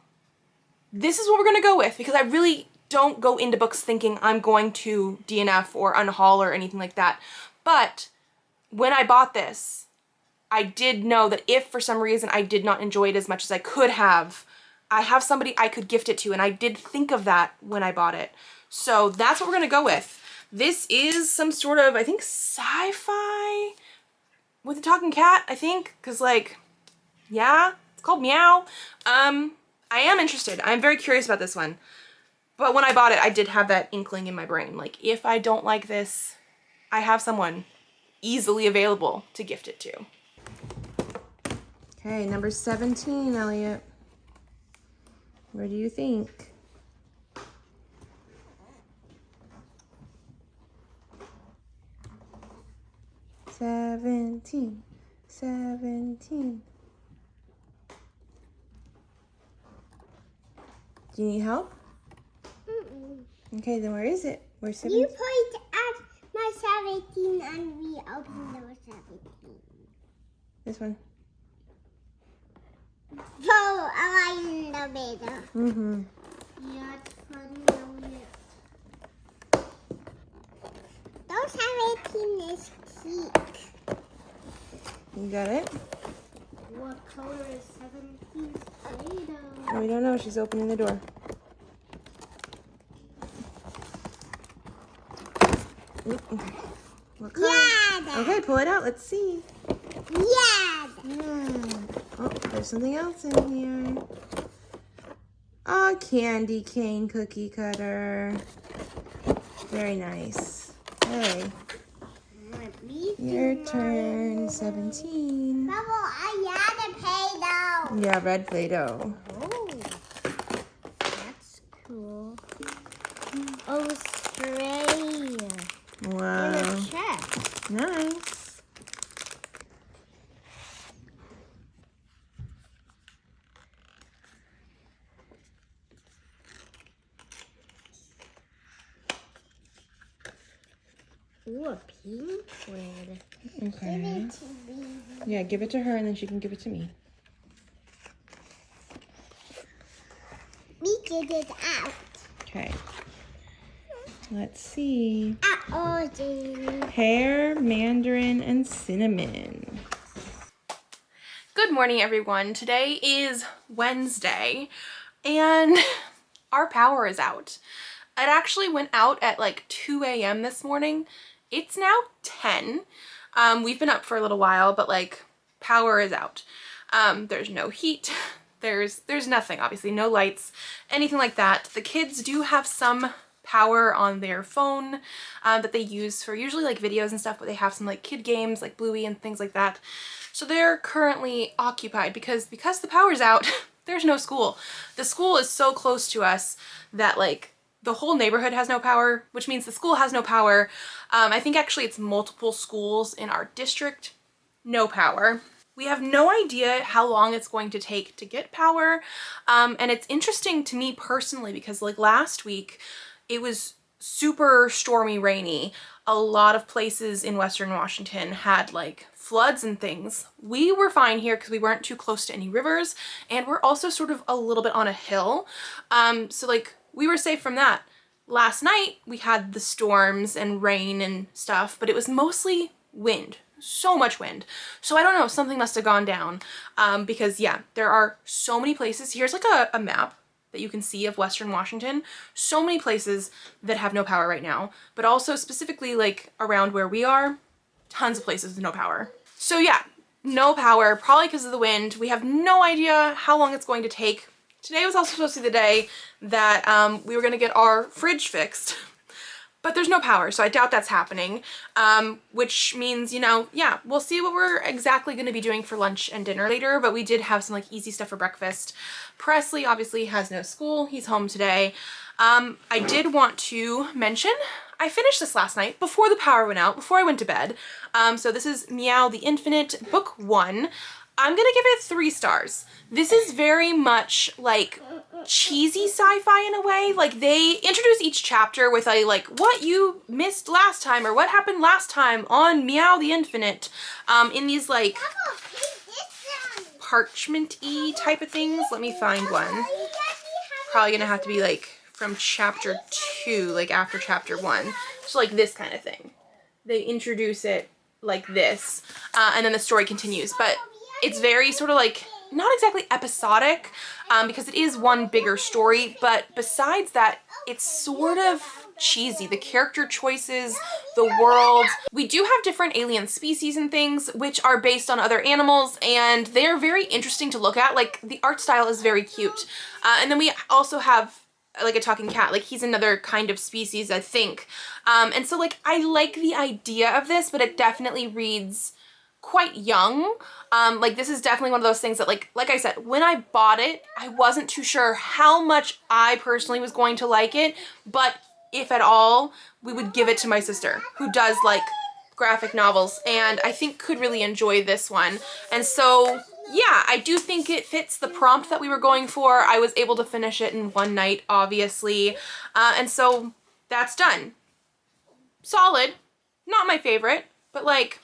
[SPEAKER 3] this is what we're gonna go with because I really don't go into books thinking I'm going to DNF or unhaul or anything like that. But when I bought this, I did know that if for some reason I did not enjoy it as much as I could have, I have somebody I could gift it to, and I did think of that when I bought it. So that's what we're gonna go with. This is some sort of, I think, sci-fi with a talking cat, I think, because like, yeah, it's called Meow. I am interested. I'm very curious about this one. But when I bought it, I did have that inkling in my brain. Like, if I don't like this, I have someone easily available to gift it to.
[SPEAKER 1] Okay, number 17, Elliot. What do you think? Seventeen. Do you need help? Okay, then where is it? Where's 17?
[SPEAKER 2] You point at my 17 and we open number 17.
[SPEAKER 1] This one.
[SPEAKER 2] So, I like in the middle.
[SPEAKER 1] Mm-hmm.
[SPEAKER 2] Yeah, it's funny. Those 17 is cute.
[SPEAKER 1] You got it?
[SPEAKER 2] What color is 17 Play-Doh?
[SPEAKER 1] Oh, we don't know. She's opening the door. Oop, okay. What color?
[SPEAKER 2] Yeah.
[SPEAKER 1] Okay, pull it out. Let's see.
[SPEAKER 2] Yeah.
[SPEAKER 1] Oh, there's something else in here. Oh, candy cane cookie cutter. Very nice. Hey, your turn. 17.
[SPEAKER 2] Bubble, I had a Play-Doh.
[SPEAKER 1] Yeah, red Play-Doh.
[SPEAKER 2] Oh, that's cool. Australia.
[SPEAKER 1] Wow.
[SPEAKER 2] In a chest.
[SPEAKER 1] Nice.
[SPEAKER 2] Ooh, a pink one.
[SPEAKER 1] Okay.
[SPEAKER 2] Give it to me.
[SPEAKER 1] Yeah, give it to her and then she can give it to me.
[SPEAKER 2] We get it out.
[SPEAKER 1] Okay. Let's see.
[SPEAKER 2] Orange.
[SPEAKER 1] Pear, mandarin, and cinnamon.
[SPEAKER 3] Good morning, everyone. Today is Wednesday and our power is out. It actually went out at like 2 a.m. this morning. It's now 10. We've been up for a little while, but like power is out. There's no heat. There's nothing, obviously, no lights, anything like that. The kids do have some power on their phone that they use for usually like videos and stuff, but they have some like kid games like Bluey and things like that. So they're currently occupied because the power's out, there's no school. The school is so close to us that like the whole neighborhood has no power, which means the school has no power. I think actually it's multiple schools in our district, no power. We have no idea how long it's going to take to get power. And it's interesting to me personally because like last week, it was super stormy, rainy. A lot of places in Western Washington had like floods and things. We were fine here because we weren't too close to any rivers and we're also sort of a little bit on a hill. So like we were safe from that. Last night we had the storms and rain and stuff, but it was mostly wind. So much wind. So I don't know, something must have gone down because yeah, there are so many places. Here's like a map that you can see of Western Washington. So many places that have no power right now, but also specifically like around where we are, tons of places with no power. So yeah, no power, probably because of the wind. We have no idea how long it's going to take. Today was also supposed to be the day that we were gonna get our fridge fixed, but there's no power, so I doubt that's happening, which means, you know, yeah, we'll see what we're exactly gonna be doing for lunch and dinner later, but we did have some like easy stuff for breakfast. Presley obviously has no school, he's home today. I did want to mention, I finished this last night before the power went out, before I went to bed. So this is Meow the Infinite, book 1. I'm gonna give it 3 stars. This is very much like cheesy sci-fi in a way. Like they introduce each chapter with a like what you missed last time or what happened last time on Meow the Infinite in these like parchment-y type of things. Let me find one. Probably gonna have to be like from chapter 2, like after chapter 1. So like this kind of thing. They introduce it like this and then the story continues, but it's very sort of like not exactly episodic because it is one bigger story, but besides that, it's sort of cheesy. The character choices, the world. We do have different alien species and things which are based on other animals, and they're very interesting to look at. Like the art style is very cute. And then we also have like a talking cat, like he's another kind of species, I think. And so like I like the idea of this, but it definitely reads quite young. Like this is definitely one of those things that like I said, when I bought it, I wasn't too sure how much I personally was going to like it, but if at all, we would give it to my sister who does like graphic novels and I think could really enjoy this one. And so yeah, I do think it fits the prompt that we were going for. I was able to finish it in one night, obviously. And so that's done. Solid, not my favorite, but like,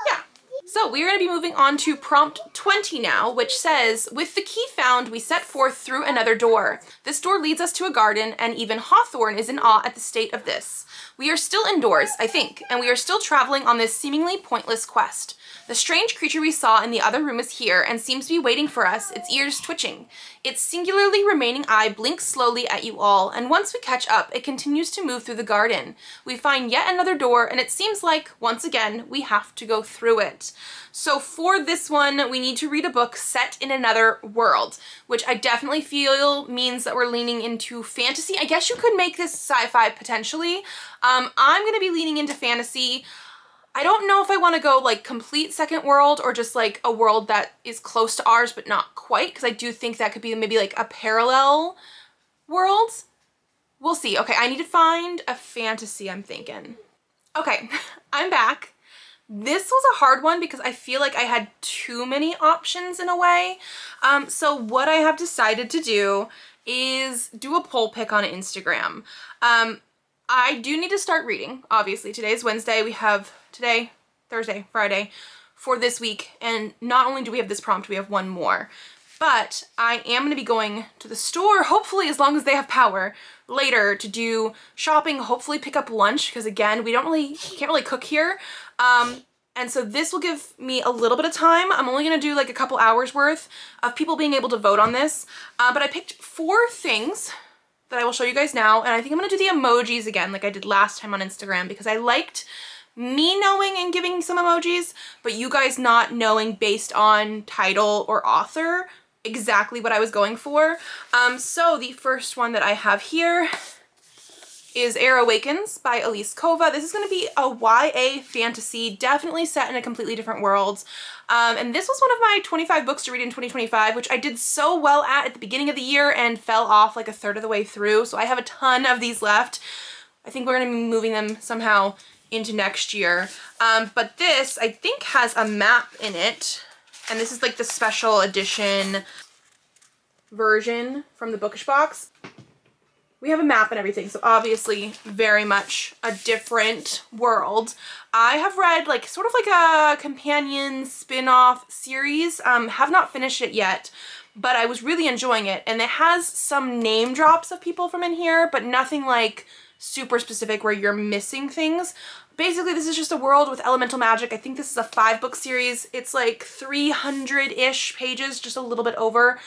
[SPEAKER 3] yeah. So we are going to be moving on to prompt 20 now, which says, with the key found, we set forth through another door. This door leads us to a garden, and even Hawthorne is in awe at the state of this. We are still indoors, I think, and we are still traveling on this seemingly pointless quest. The strange creature we saw in the other room is here and seems to be waiting for us, its ears twitching. Its singularly remaining eye blinks slowly at you all, and once we catch up, it continues to move through the garden. We find yet another door, and it seems like, once again, we have to go through it. So for this one, we need to read a book set in another world, which I definitely feel means that we're leaning into fantasy. I guess you could make this sci-fi potentially. I'm going to be leaning into fantasy. I don't know if I want to go like complete second world or just like a world that is close to ours but not quite, because I do think that could be maybe like a parallel world. We'll see. Okay, I need to find a fantasy, I'm thinking. Okay, I'm back. This was a hard one because I feel like I had too many options in a way. So what I have decided to do is do a poll pick on Instagram. I do need to start reading, obviously. Today is Wednesday. We have today, Thursday, Friday for this week. And not only do we have this prompt, we have one more. But I am going to be going to the store, hopefully as long as they have power, later to do shopping, hopefully pick up lunch, because again, can't really cook here. And so this will give me a little bit of time. I'm only going to do like a couple hours worth of people being able to vote on this. But I picked 4 things that I will show you guys now. And I think I'm going to do the emojis again like I did last time on Instagram, because I liked me knowing and giving some emojis, but you guys not knowing based on title or author exactly what I was going for. So the first one that I have here is Awakens by Elise Kova. This is going to be a YA fantasy, definitely set in a completely different world. And this was one of my 25 books to read in 2025, which I did so well at the beginning of the year and fell off like a third of the way through. So I have a ton of these left. I think we're going to be moving them somehow into next year. But this, I think, has a map in it. And this is like the special edition version from the bookish box. We have a map and everything, so obviously very much a different world. I have read like sort of like a companion spin-off series. Have not finished it yet, but I was really enjoying it. And it has some name drops of people from in here, but nothing like super specific where you're missing things. Basically, this is just a world with elemental magic. I think this is a 5-book series. It's like 300-ish pages, just a little bit over.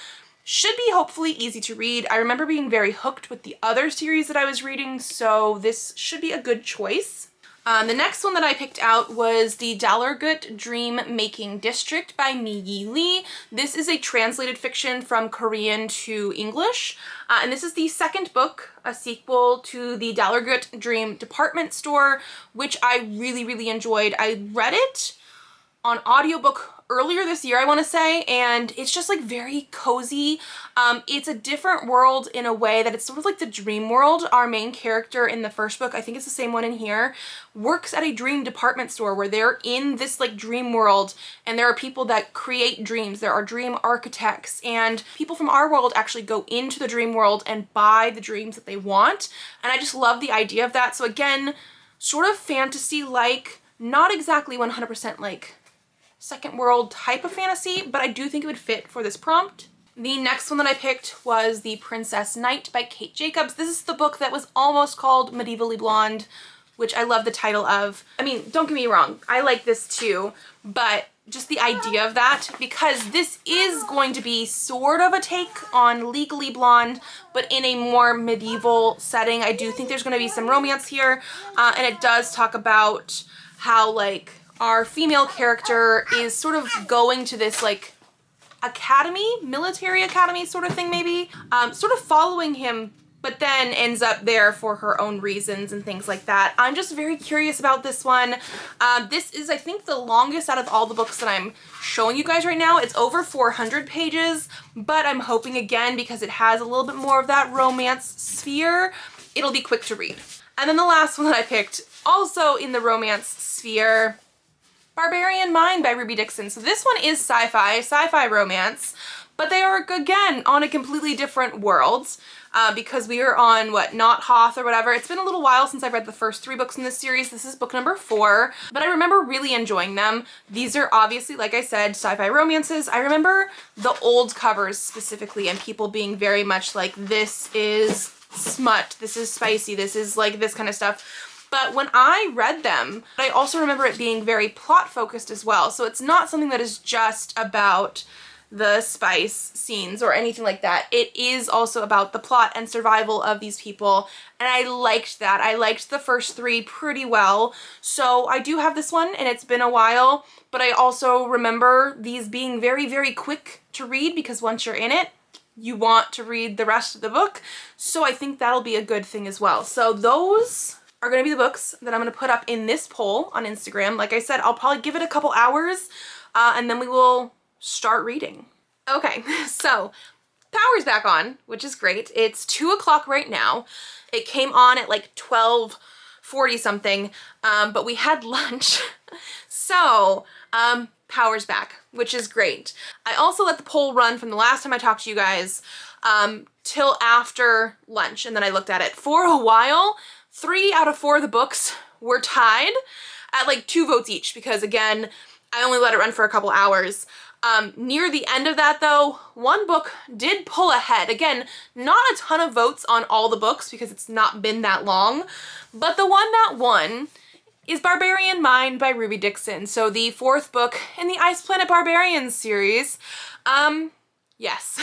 [SPEAKER 3] Should be hopefully easy to read. I remember being very hooked with the other series that I was reading, so this should be a good choice. The next one that I picked out was the Dallergut Dream Making District by Mi-Yi Lee. This is a translated fiction from Korean to English, and this is the second book, a sequel to the Dallergut Dream Department Store, which I really, really enjoyed. I read it on audiobook earlier this year, I want to say, and it's just like very cozy. It's a different world in a way that it's sort of like the dream world. Our main character in the first book, I think it's the same one in here, works at a dream department store where they're in this like dream world, and there are people that create dreams. There are dream architects, and people from our world actually go into the dream world and buy the dreams that they want. And I just love the idea of that. So again, sort of fantasy-like, not exactly 100% like second world type of fantasy, but I do think it would fit for this prompt. The next one that I picked was The Princess Knight by Kate Jacobs. This is the book that was almost called Medievally Blonde, which I love the title of. I mean, don't get me wrong, I like this too, but just the idea of that, because this is going to be sort of a take on Legally Blonde, but in a more medieval setting. I do think there's going to be some romance here, and it does talk about how like our female character is sort of going to this like academy, military academy sort of thing maybe, sort of following him, but then ends up there for her own reasons and things like that. I'm just very curious about this one. This is, I think, the longest out of all the books that I'm showing you guys right now. It's over 400 pages, but I'm hoping again, because it has a little bit more of that romance sphere, it'll be quick to read. And then the last one that I picked, also in the romance sphere, Barbarian Mine by Ruby Dixon. So this one is sci-fi romance, but they are, again, on a completely different world, because we are on, what, Not Hoth or whatever. It's been a little while since I've read the first 3 books in this series. This is book number 4, but I remember really enjoying them. These are obviously, like I said, sci-fi romances. I remember the old covers specifically and people being very much like, this is smut, this is spicy, this is like this kind of stuff. But when I read them, I also remember it being very plot focused as well. So it's not something that is just about the spice scenes or anything like that. It is also about the plot and survival of these people. And I liked that. I liked the first 3 pretty well. So I do have this one, and it's been a while, but I also remember these being very, very quick to read, because once you're in it, you want to read the rest of the book. So I think that'll be a good thing as well. So those are going to be the books that I'm going to put up in this poll on Instagram. Like I said, I'll probably give it a couple hours, and then we will start reading. Okay, so power's back on, which is great. It's 2 o'clock right now. It came on at like 12:40 something, but we had lunch. So power's back, which is great. I also let the poll run from the last time I talked to you guys till after lunch, and then I looked at it. For a while, 3 out of 4 of the books were tied at like 2 votes each, because again, I only let it run for a couple hours. Near the end of that though, one book did pull ahead. Again, not a ton of votes on all the books because it's not been that long, but the one that won is Barbarian Mine by Ruby Dixon. So the 4th book in the Ice Planet Barbarians series. Yes.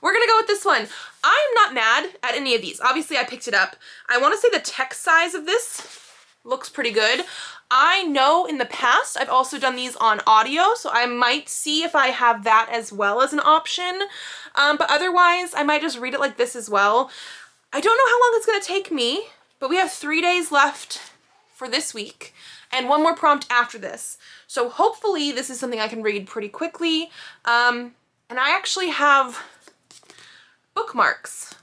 [SPEAKER 3] We're gonna go with this one. I'm not mad at any of these. Obviously, I picked it up. I want to say the text size of this looks pretty good. I know in the past I've also done these on audio, so I might see if I have that as well as an option. But otherwise, I might just read it like this as well. I don't know how long it's gonna take me, but we have 3 days left for this week and 1 more prompt after this. So hopefully this is something I can read pretty quickly. And I actually have bookmarks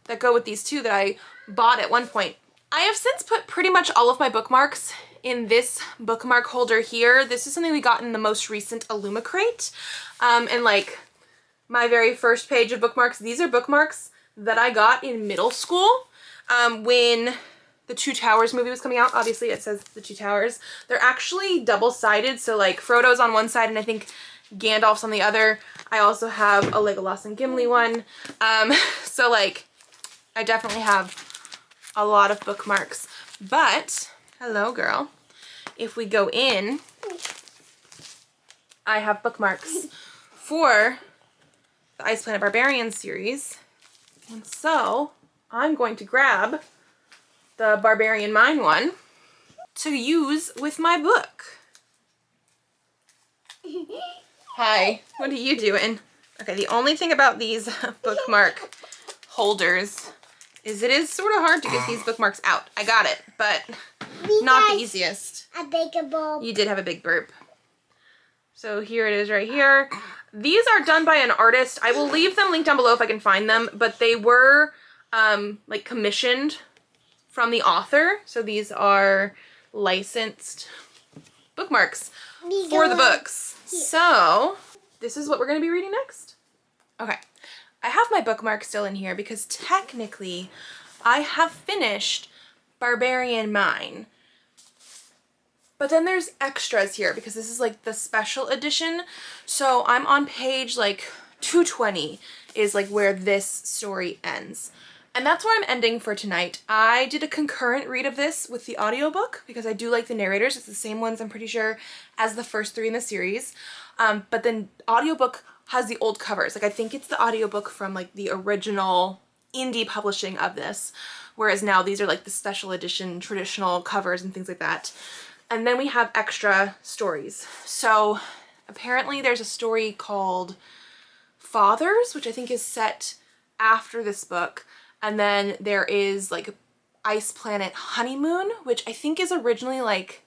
[SPEAKER 3] that go with these too that I bought at one point. I have since put pretty much all of my bookmarks in this bookmark holder here. This is something we got in the most recent Illumicrate. And like my very first page of bookmarks, these are bookmarks that I got in middle school when the Two Towers movie was coming out. Obviously it says the Two Towers. They're actually double-sided, so like Frodo's on one side and I think Gandalf's on the other. I also have a Legolas and Gimli one. So like I definitely have a lot of bookmarks. But, hello girl, if we go in, I have bookmarks for the Ice Planet Barbarian series. And so I'm going to grab the Barbarian Mine one to use with my book. Hi, what are you doing? Okay, the only thing about these bookmark holders is it is sort of hard to get these bookmarks out. I got it, but not the easiest.
[SPEAKER 2] A big burp.
[SPEAKER 3] You did have a big burp. So here it is right here. These are done by an artist. I will leave them linked down below if I can find them, but they were like commissioned from the author. So these are licensed bookmarks for the books. So this is what we're going to be reading next. Okay. I have my bookmark still in here because technically I have finished Barbarian Mine. But then there's extras here because this is like the special edition. So I'm on page like 220 is like where this story ends. And that's where I'm ending for tonight. I did a concurrent read of this with the audiobook because I do like the narrators. It's the same ones, I'm pretty sure, as the first 3 in the series. But then audiobook has the old covers. Like I think it's the audiobook from like the original indie publishing of this. Whereas now these are like the special edition traditional covers and things like that. And then we have extra stories. So apparently there's a story called Fathers, which I think is set after this book. And then there is like Ice Planet Honeymoon, which I think is originally like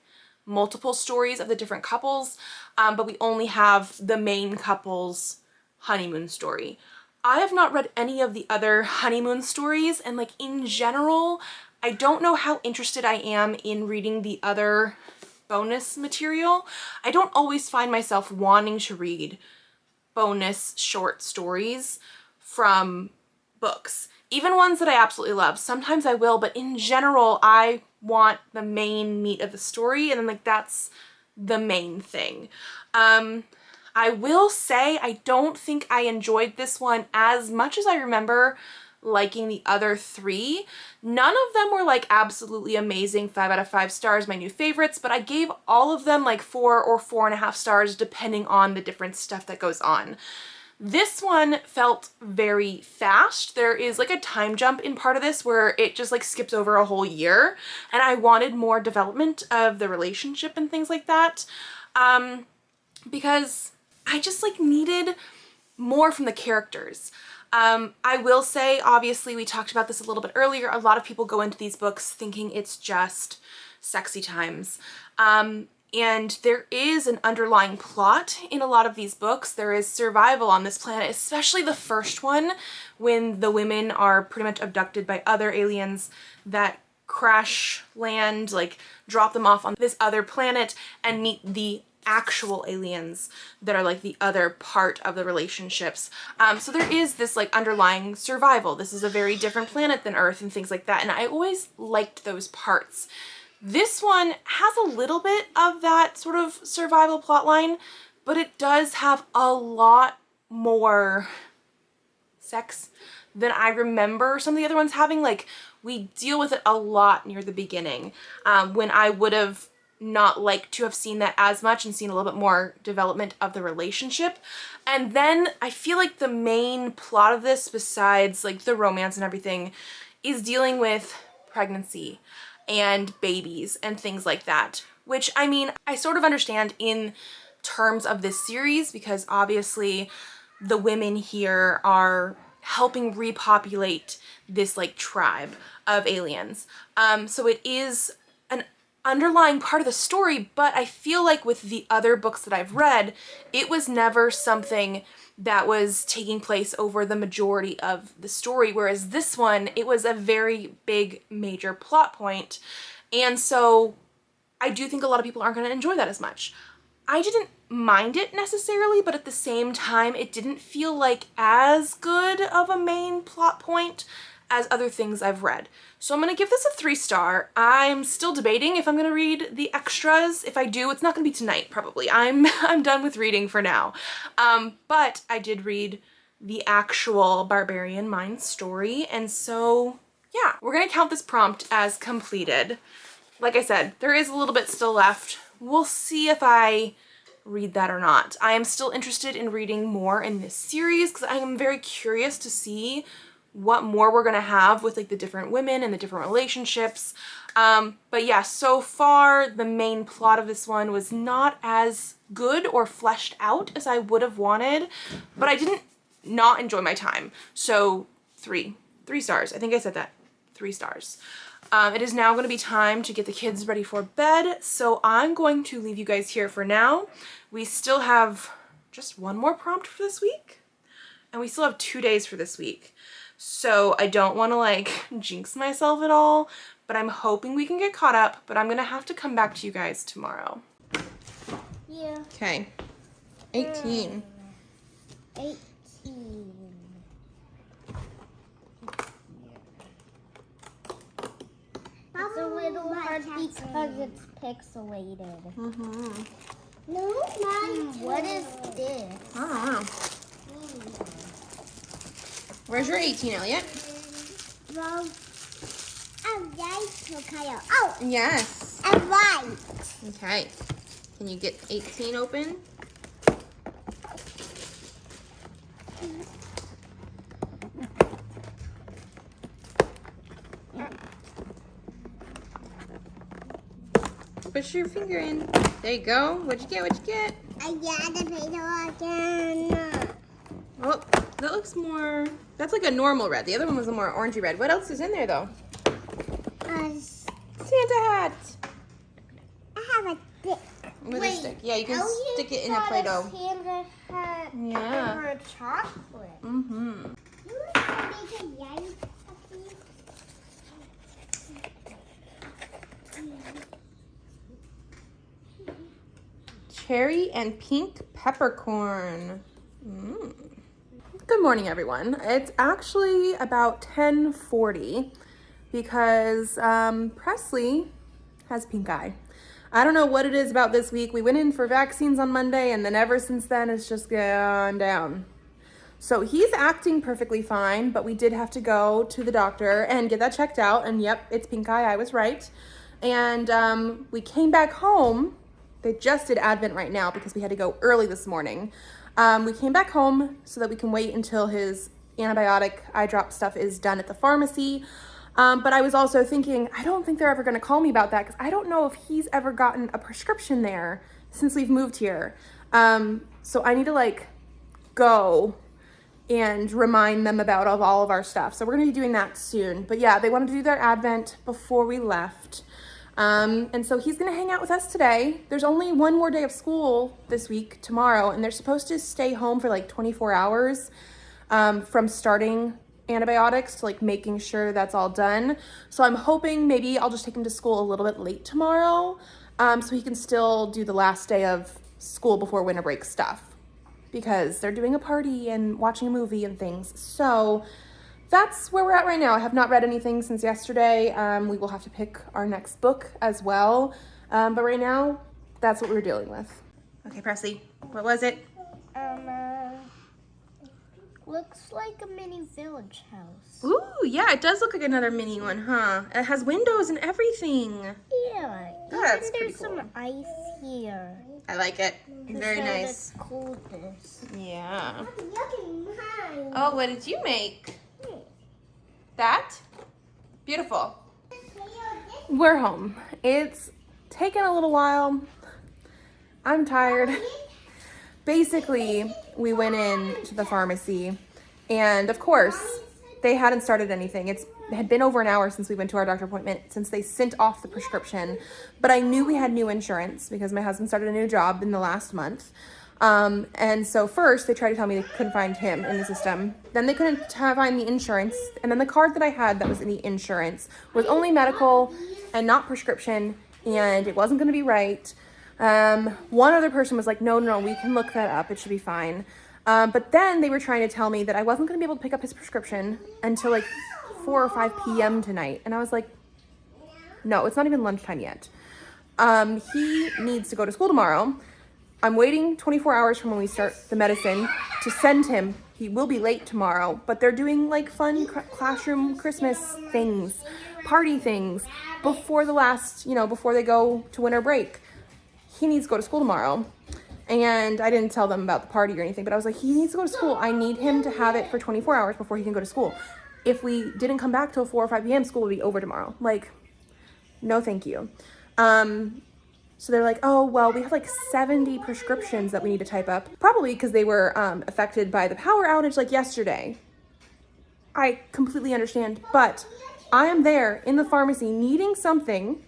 [SPEAKER 3] multiple stories of the different couples, but we only have the main couple's honeymoon story. I have not read any of the other honeymoon stories, and like in general, I don't know how interested I am in reading the other bonus material. I don't always find myself wanting to read bonus short stories from books. Even ones that I absolutely love. Sometimes I will, but in general, I want the main meat of the story, and then like that's the main thing. I will say I don't think I enjoyed this one as much as I remember liking the other 3. None of them were like absolutely amazing 5 out of 5 stars, my new favorites, but I gave all of them like 4 or 4.5 stars depending on the different stuff that goes on. This one felt very fast. There is like a time jump in part of this where it just like skips over a whole year, and I wanted more development of the relationship and things like that, because I just like needed more from the characters. I will say, obviously, we talked about this a little bit earlier, a lot of people go into these books thinking it's just sexy times. And there is an underlying plot in a lot of these books. There is survival on this planet, especially the first one, when the women are pretty much abducted by other aliens that crash land, like drop them off on this other planet and meet the actual aliens that are like the other part of the relationships. So there is this like underlying survival. This is a very different planet than Earth and things like that. And I always liked those parts. This one has a little bit of that sort of survival plotline, but it does have a lot more sex than I remember some of the other ones having. Like, we deal with it a lot near the beginning, when I would have not liked to have seen that as much and seen a little bit more development of the relationship. And then I feel like the main plot of this, besides like the romance and everything, is dealing with pregnancy and babies and things like that, which, I mean, I sort of understand in terms of this series because obviously the women here are helping repopulate this like tribe of aliens. So it is an underlying part of the story, but I feel like with the other books that I've read, it was never something that was taking place over the majority of the story, whereas this one, it was a very big major plot point, and so I do think a lot of people aren't going to enjoy that as much. I didn't mind it necessarily, but at the same time, it didn't feel like as good of a main plot point as other things I've read. So I'm going to give this a 3-star. I'm still debating if I'm going to read the extras. If I do, it's not going to be tonight, probably. I'm done with reading for now. But I did read the actual Barbarian Mine story, and so yeah, we're going to count this prompt as completed. Like I said, there is a little bit still left. We'll see if I read that or not. I am still interested in reading more in this series because I am very curious to see what more we're gonna have with like the different women and the different relationships. But yeah, so far the main plot of this one was not as good or fleshed out as I would have wanted, but I didn't not enjoy my time. So 3 stars. I think I said that. 3 stars. It is now going to be time to get the kids ready for bed, so I'm going to leave you guys here for now. We still have just 1 more prompt for this week, and we still have 2 days for this week. So I don't want to like jinx myself at all, but I'm hoping we can get caught up, but I'm going to have to come back to you guys tomorrow.
[SPEAKER 2] Yeah.
[SPEAKER 1] Okay. 18.
[SPEAKER 2] 18. It's a little hard because it's pixelated.
[SPEAKER 1] Mm-hmm.
[SPEAKER 2] No, what is this?
[SPEAKER 1] I don't know. Where's your 18, Elliot?
[SPEAKER 2] Well, okay. Oh,
[SPEAKER 1] Yes.
[SPEAKER 2] I'm right.
[SPEAKER 1] Okay. Can you get 18 open? Push your finger in. There you go. What'd you get? What'd you get?
[SPEAKER 2] I got the paper again.
[SPEAKER 1] Oh, that looks more... That's like a normal red. The other one was a more orangey red. What else is in there, though? Santa hat.
[SPEAKER 2] I have a stick.
[SPEAKER 1] With a stick. Yeah, you can stick it in a Play-Doh.
[SPEAKER 2] Santa hat
[SPEAKER 1] Yeah.
[SPEAKER 2] for chocolate.
[SPEAKER 1] Mm-hmm. Cherry and pink peppercorn. Mm. Good morning, everyone. It's actually about 10:40 because Presley has pink eye. I don't know what it is about this week. We went in for vaccines on Monday, and then ever since then, it's just gone down. So he's acting perfectly fine, but we did have to go to the doctor and get that checked out. And yep, it's pink eye. I was right. And we came back home. They just did Advent right now because we had to go early this morning. We came back home so that we can wait until his antibiotic eye drop stuff is done at the pharmacy. But I was also thinking, I don't think they're ever going to call me about that because I don't know if he's ever gotten a prescription there since we've moved here. So I need to like go and remind them about all of our stuff. So we're going to be doing that soon. But yeah, they wanted to do their Advent before we left. And so he's going to hang out with us today. There's only 1 more day of school this week, tomorrow, and they're supposed to stay home for like 24 hours from starting antibiotics to like making sure that's all done. So I'm hoping maybe I'll just take him to school a little bit late tomorrow so he can still do the last day of school before winter break stuff because they're doing a party and watching a movie and things. So that's where we're at right now. I have not read anything since yesterday. We will have to pick our next book as well. But right now, that's what we're dealing with. Okay, Presley, what was it?
[SPEAKER 2] Looks like a mini village house.
[SPEAKER 1] Ooh, yeah, it does look like another mini one, huh? It has windows and everything.
[SPEAKER 2] Yeah,
[SPEAKER 1] That's
[SPEAKER 2] and there's
[SPEAKER 1] pretty cool.
[SPEAKER 2] some ice here.
[SPEAKER 1] I like it. Very nice.
[SPEAKER 2] It's coolness.
[SPEAKER 1] Yeah. Oh, what did you make? That? Beautiful. We're home. It's taken a little while. I'm tired. Basically, we went in to the pharmacy and of course they hadn't started anything. It had been over an hour since we went to our doctor appointment since they sent off the prescription, but I knew we had new insurance because my husband started a new job in the last month. And so first they tried to tell me they couldn't find him in the system. Then they couldn't find the insurance. And then the card that I had that was in the insurance was only medical and not prescription. And it wasn't going to be right. One other person was like, no, we can look that up. It should be fine. But then they were trying to tell me that I wasn't going to be able to pick up his prescription until like 4 or 5 p.m. tonight. And I was like, no, it's not even lunchtime yet. He needs to go to school tomorrow. I'm waiting 24 hours from when we start the medicine to send him. He will be late tomorrow, but they're doing like fun classroom Christmas things, party things before the last, before they go to winter break. He needs to go to school tomorrow.
[SPEAKER 3] And I didn't tell them about the party or anything, but I was like, he needs to go to school. I need him to have it for 24 hours before he can go to school. If we didn't come back till 4 or 5 p.m., school would be over tomorrow. Like, no thank you. So they're like, oh, well, we have like 70 prescriptions that we need to type up. Probably because they were affected by the power outage like yesterday. I completely understand, but I am there in the pharmacy needing something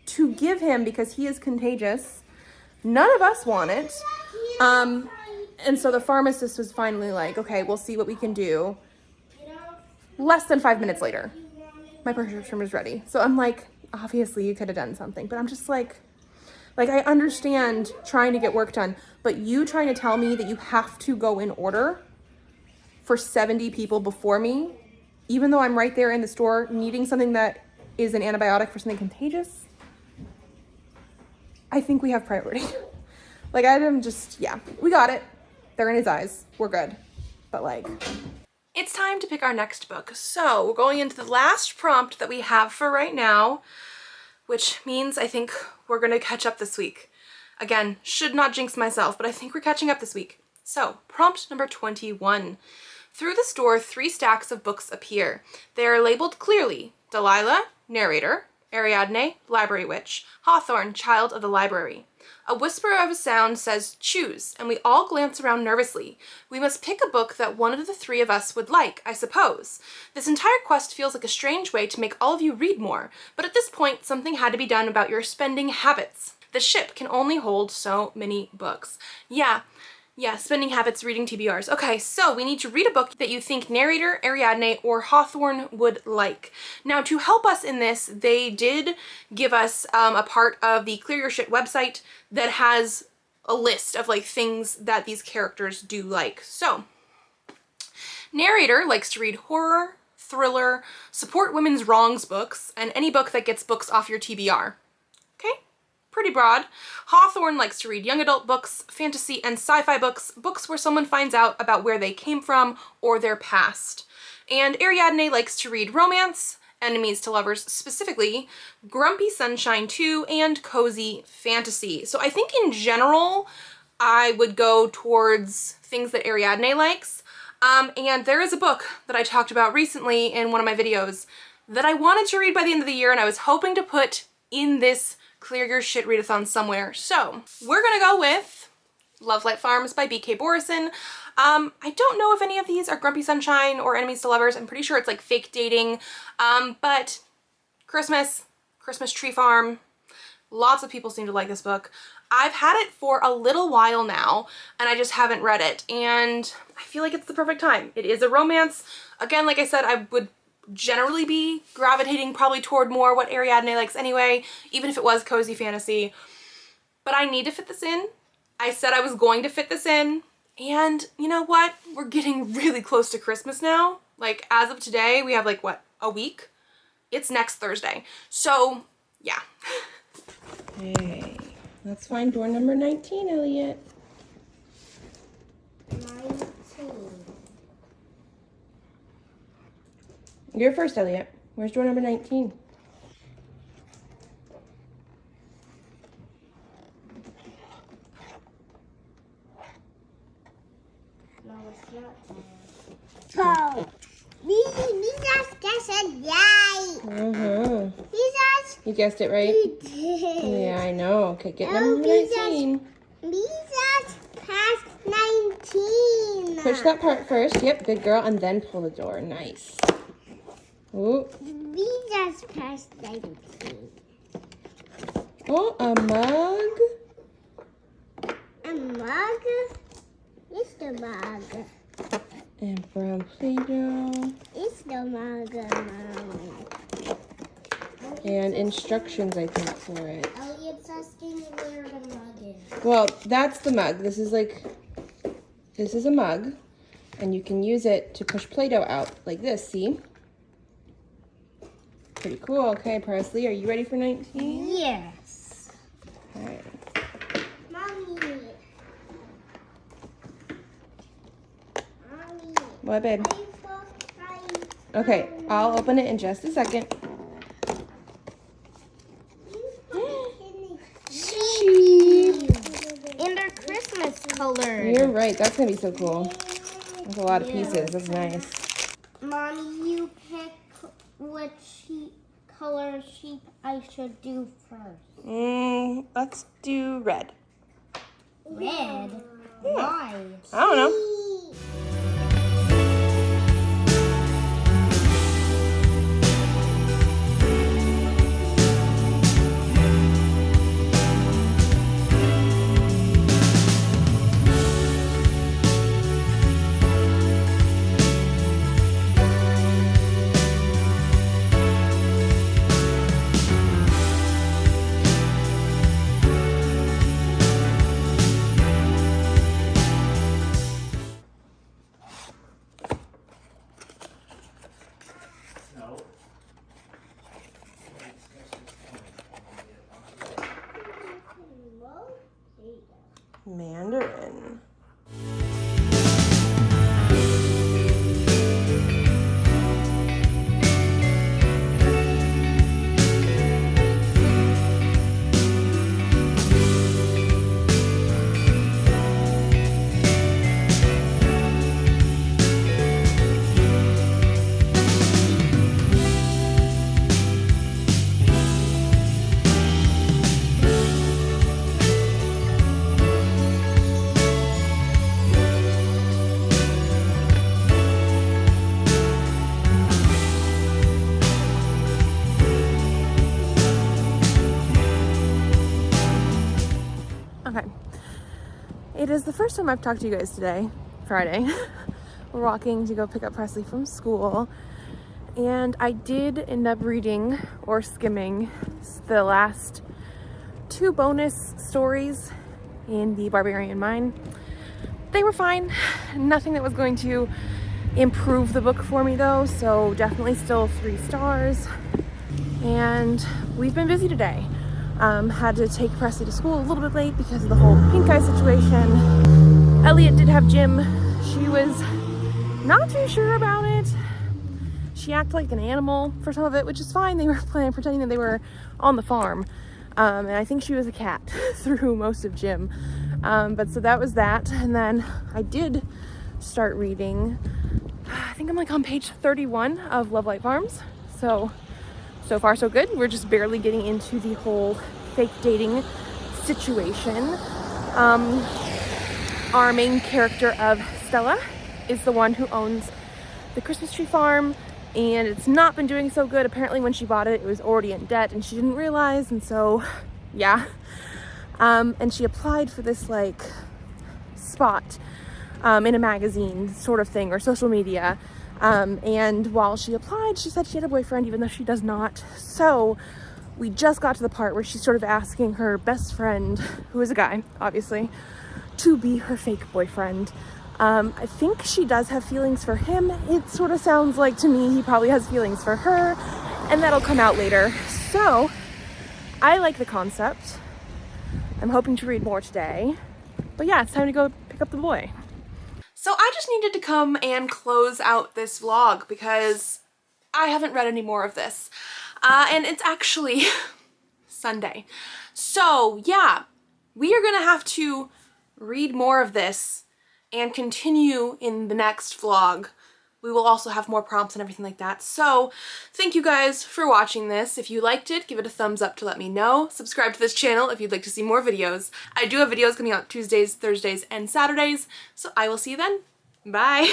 [SPEAKER 3] to give him because he is contagious. None of us want it. And so the pharmacist was finally like, okay, we'll see what we can do. Less than 5 minutes later, my prescription was ready. So I'm like, obviously you could have done something, but I'm just like I understand trying to get work done, but you trying to tell me that you have to go in order for 70 people before me, even though I'm right there in the store needing something that is an antibiotic for something contagious, I think we have priority. Like, I'm just, yeah, we got it. They're in his eyes. We're good. But like, it's time to pick our next book. So we're going into the last prompt that we have for right now, which means I think we're gonna catch up this week. Again, should not jinx myself, but I think we're catching up this week. So, prompt number 21. Through the store, 3 stacks of books appear. They are labeled clearly: Delilah, narrator; Ariadne, library witch; Hawthorne, child of the library. A whisper of a sound says, choose, and we all glance around nervously. We must pick a book that one of the 3 of us would like, I suppose. This entire quest feels like a strange way to make all of you read more, but at this point, something had to be done about your spending habits. The ship can only hold so many books. Yeah, spending habits, reading TBRs. Okay, so we need to read a book that you think narrator, Ariadne, or Hawthorne would like. Now, to help us in this, they did give us a part of the ClearUrSht website that has a list of like things that these characters do like. So, narrator likes to read horror, thriller, support women's wrongs books, and any book that gets books off your TBR. Okay? Pretty broad. Hawthorne likes to read young adult books, fantasy and sci-fi books, books where someone finds out about where they came from or their past. And Ariadne likes to read romance, enemies to lovers specifically, Grumpy Sunshine 2, and cozy fantasy. So I think in general, I would go towards things that Ariadne likes. And there is a book that I talked about recently in one of my videos that I wanted to read by the end of the year, and I was hoping to put in this ClearUrSht readathon somewhere. So we're gonna go with Lovelight Farms by B.K. Borison. I don't know if any of these are Grumpy Sunshine or Enemies to Lovers. I'm pretty sure it's like fake dating, but Christmas Tree Farm, lots of people seem to like this book. I've had it for a little while now and I just haven't read it, and I feel like it's the perfect time. It is a romance. Again, like I said, I would generally be gravitating probably toward more what Ariadne likes anyway, even if it was cozy fantasy. But I need to fit this in. I said I was going to fit this in, and you know what? We're getting really close to Christmas now. Like, as of today, we have like, what, a week? It's next Thursday. So, yeah.
[SPEAKER 1] Okay, let's find door number 19, Elliot.
[SPEAKER 2] 19.
[SPEAKER 1] You're first, Elliot. Where's door number 19?
[SPEAKER 2] No, it's not there. So, these guessed it right.
[SPEAKER 1] Mm-hmm.
[SPEAKER 2] These
[SPEAKER 1] You guessed it right?
[SPEAKER 2] did.
[SPEAKER 1] Yeah, I know. Okay, get number 19.
[SPEAKER 2] These past 19.
[SPEAKER 1] Push that part first. Yep, good girl. And then pull the door. Nice. Ooh.
[SPEAKER 2] We just passed 19.
[SPEAKER 1] Oh, a mug.
[SPEAKER 2] A mug? It's the mug.
[SPEAKER 1] And brown Play-Doh.
[SPEAKER 2] It's the mug, Mom.
[SPEAKER 1] And instructions, I think, for it.
[SPEAKER 2] Elliot's asking where the mug is.
[SPEAKER 1] Well, that's the mug. This is a mug. And you can use it to push Play-Doh out like this, see? Pretty cool. Okay, Parsley, are you ready for 19?
[SPEAKER 2] Yes.
[SPEAKER 1] Okay.
[SPEAKER 2] Mommy.
[SPEAKER 1] What, babe? Okay, I'll open it in just a second.
[SPEAKER 2] Sheep. And they're
[SPEAKER 1] you're right. That's gonna be so cool. That's a lot of pieces. That's nice.
[SPEAKER 2] Mommy, you pick which color sheep I should do first.
[SPEAKER 3] Let's do red.
[SPEAKER 2] Red? Why?
[SPEAKER 1] I don't know. Mandarin. Okay, it is the first time I've talked to you guys today, Friday. We're walking to go pick up Presley from school, and I did end up reading or skimming the last 2 bonus stories in the Barbarian Mine. They were fine, nothing that was going to improve the book for me though, so definitely still 3 stars. And we've been busy today. Had to take Presley to school a little bit late because of the whole pink eye situation. Elliot did have gym. She was not too sure about it. She acted like an animal for some of it, which is fine. They were pretending that they were on the farm. And I think she was a cat through most of gym. But so that was that. And then I did start reading, I think I'm like on page 31 of Lovelight Farms. So far so good. We're just barely getting into the whole fake dating situation. Our main character of Stella is the one who owns the Christmas tree farm, and it's not been doing so good. Apparently when she bought it, it was already in debt and she didn't realize, and so yeah. And she applied for this like spot in a magazine sort of thing, or social media. And while she applied, she said she had a boyfriend, even though she does not. So we just got to the part where she's sort of asking her best friend, who is a guy, obviously, to be her fake boyfriend. I think she does have feelings for him. It sort of sounds like to me he probably has feelings for her, and that'll come out later. So I like the concept. I'm hoping to read more today. But yeah, it's time to go pick up the boy. So I just needed to come and close out this vlog because I haven't read any more of this. And it's actually Sunday. So yeah, we are gonna have to read more of this and continue in the next vlog. We will also have more prompts and everything like that. So thank you guys for watching this. If you liked it, give it a thumbs up to let me know. Subscribe to this channel if you'd like to see more videos. I do have videos coming out Tuesdays, Thursdays, and Saturdays. So I will see you then. Bye.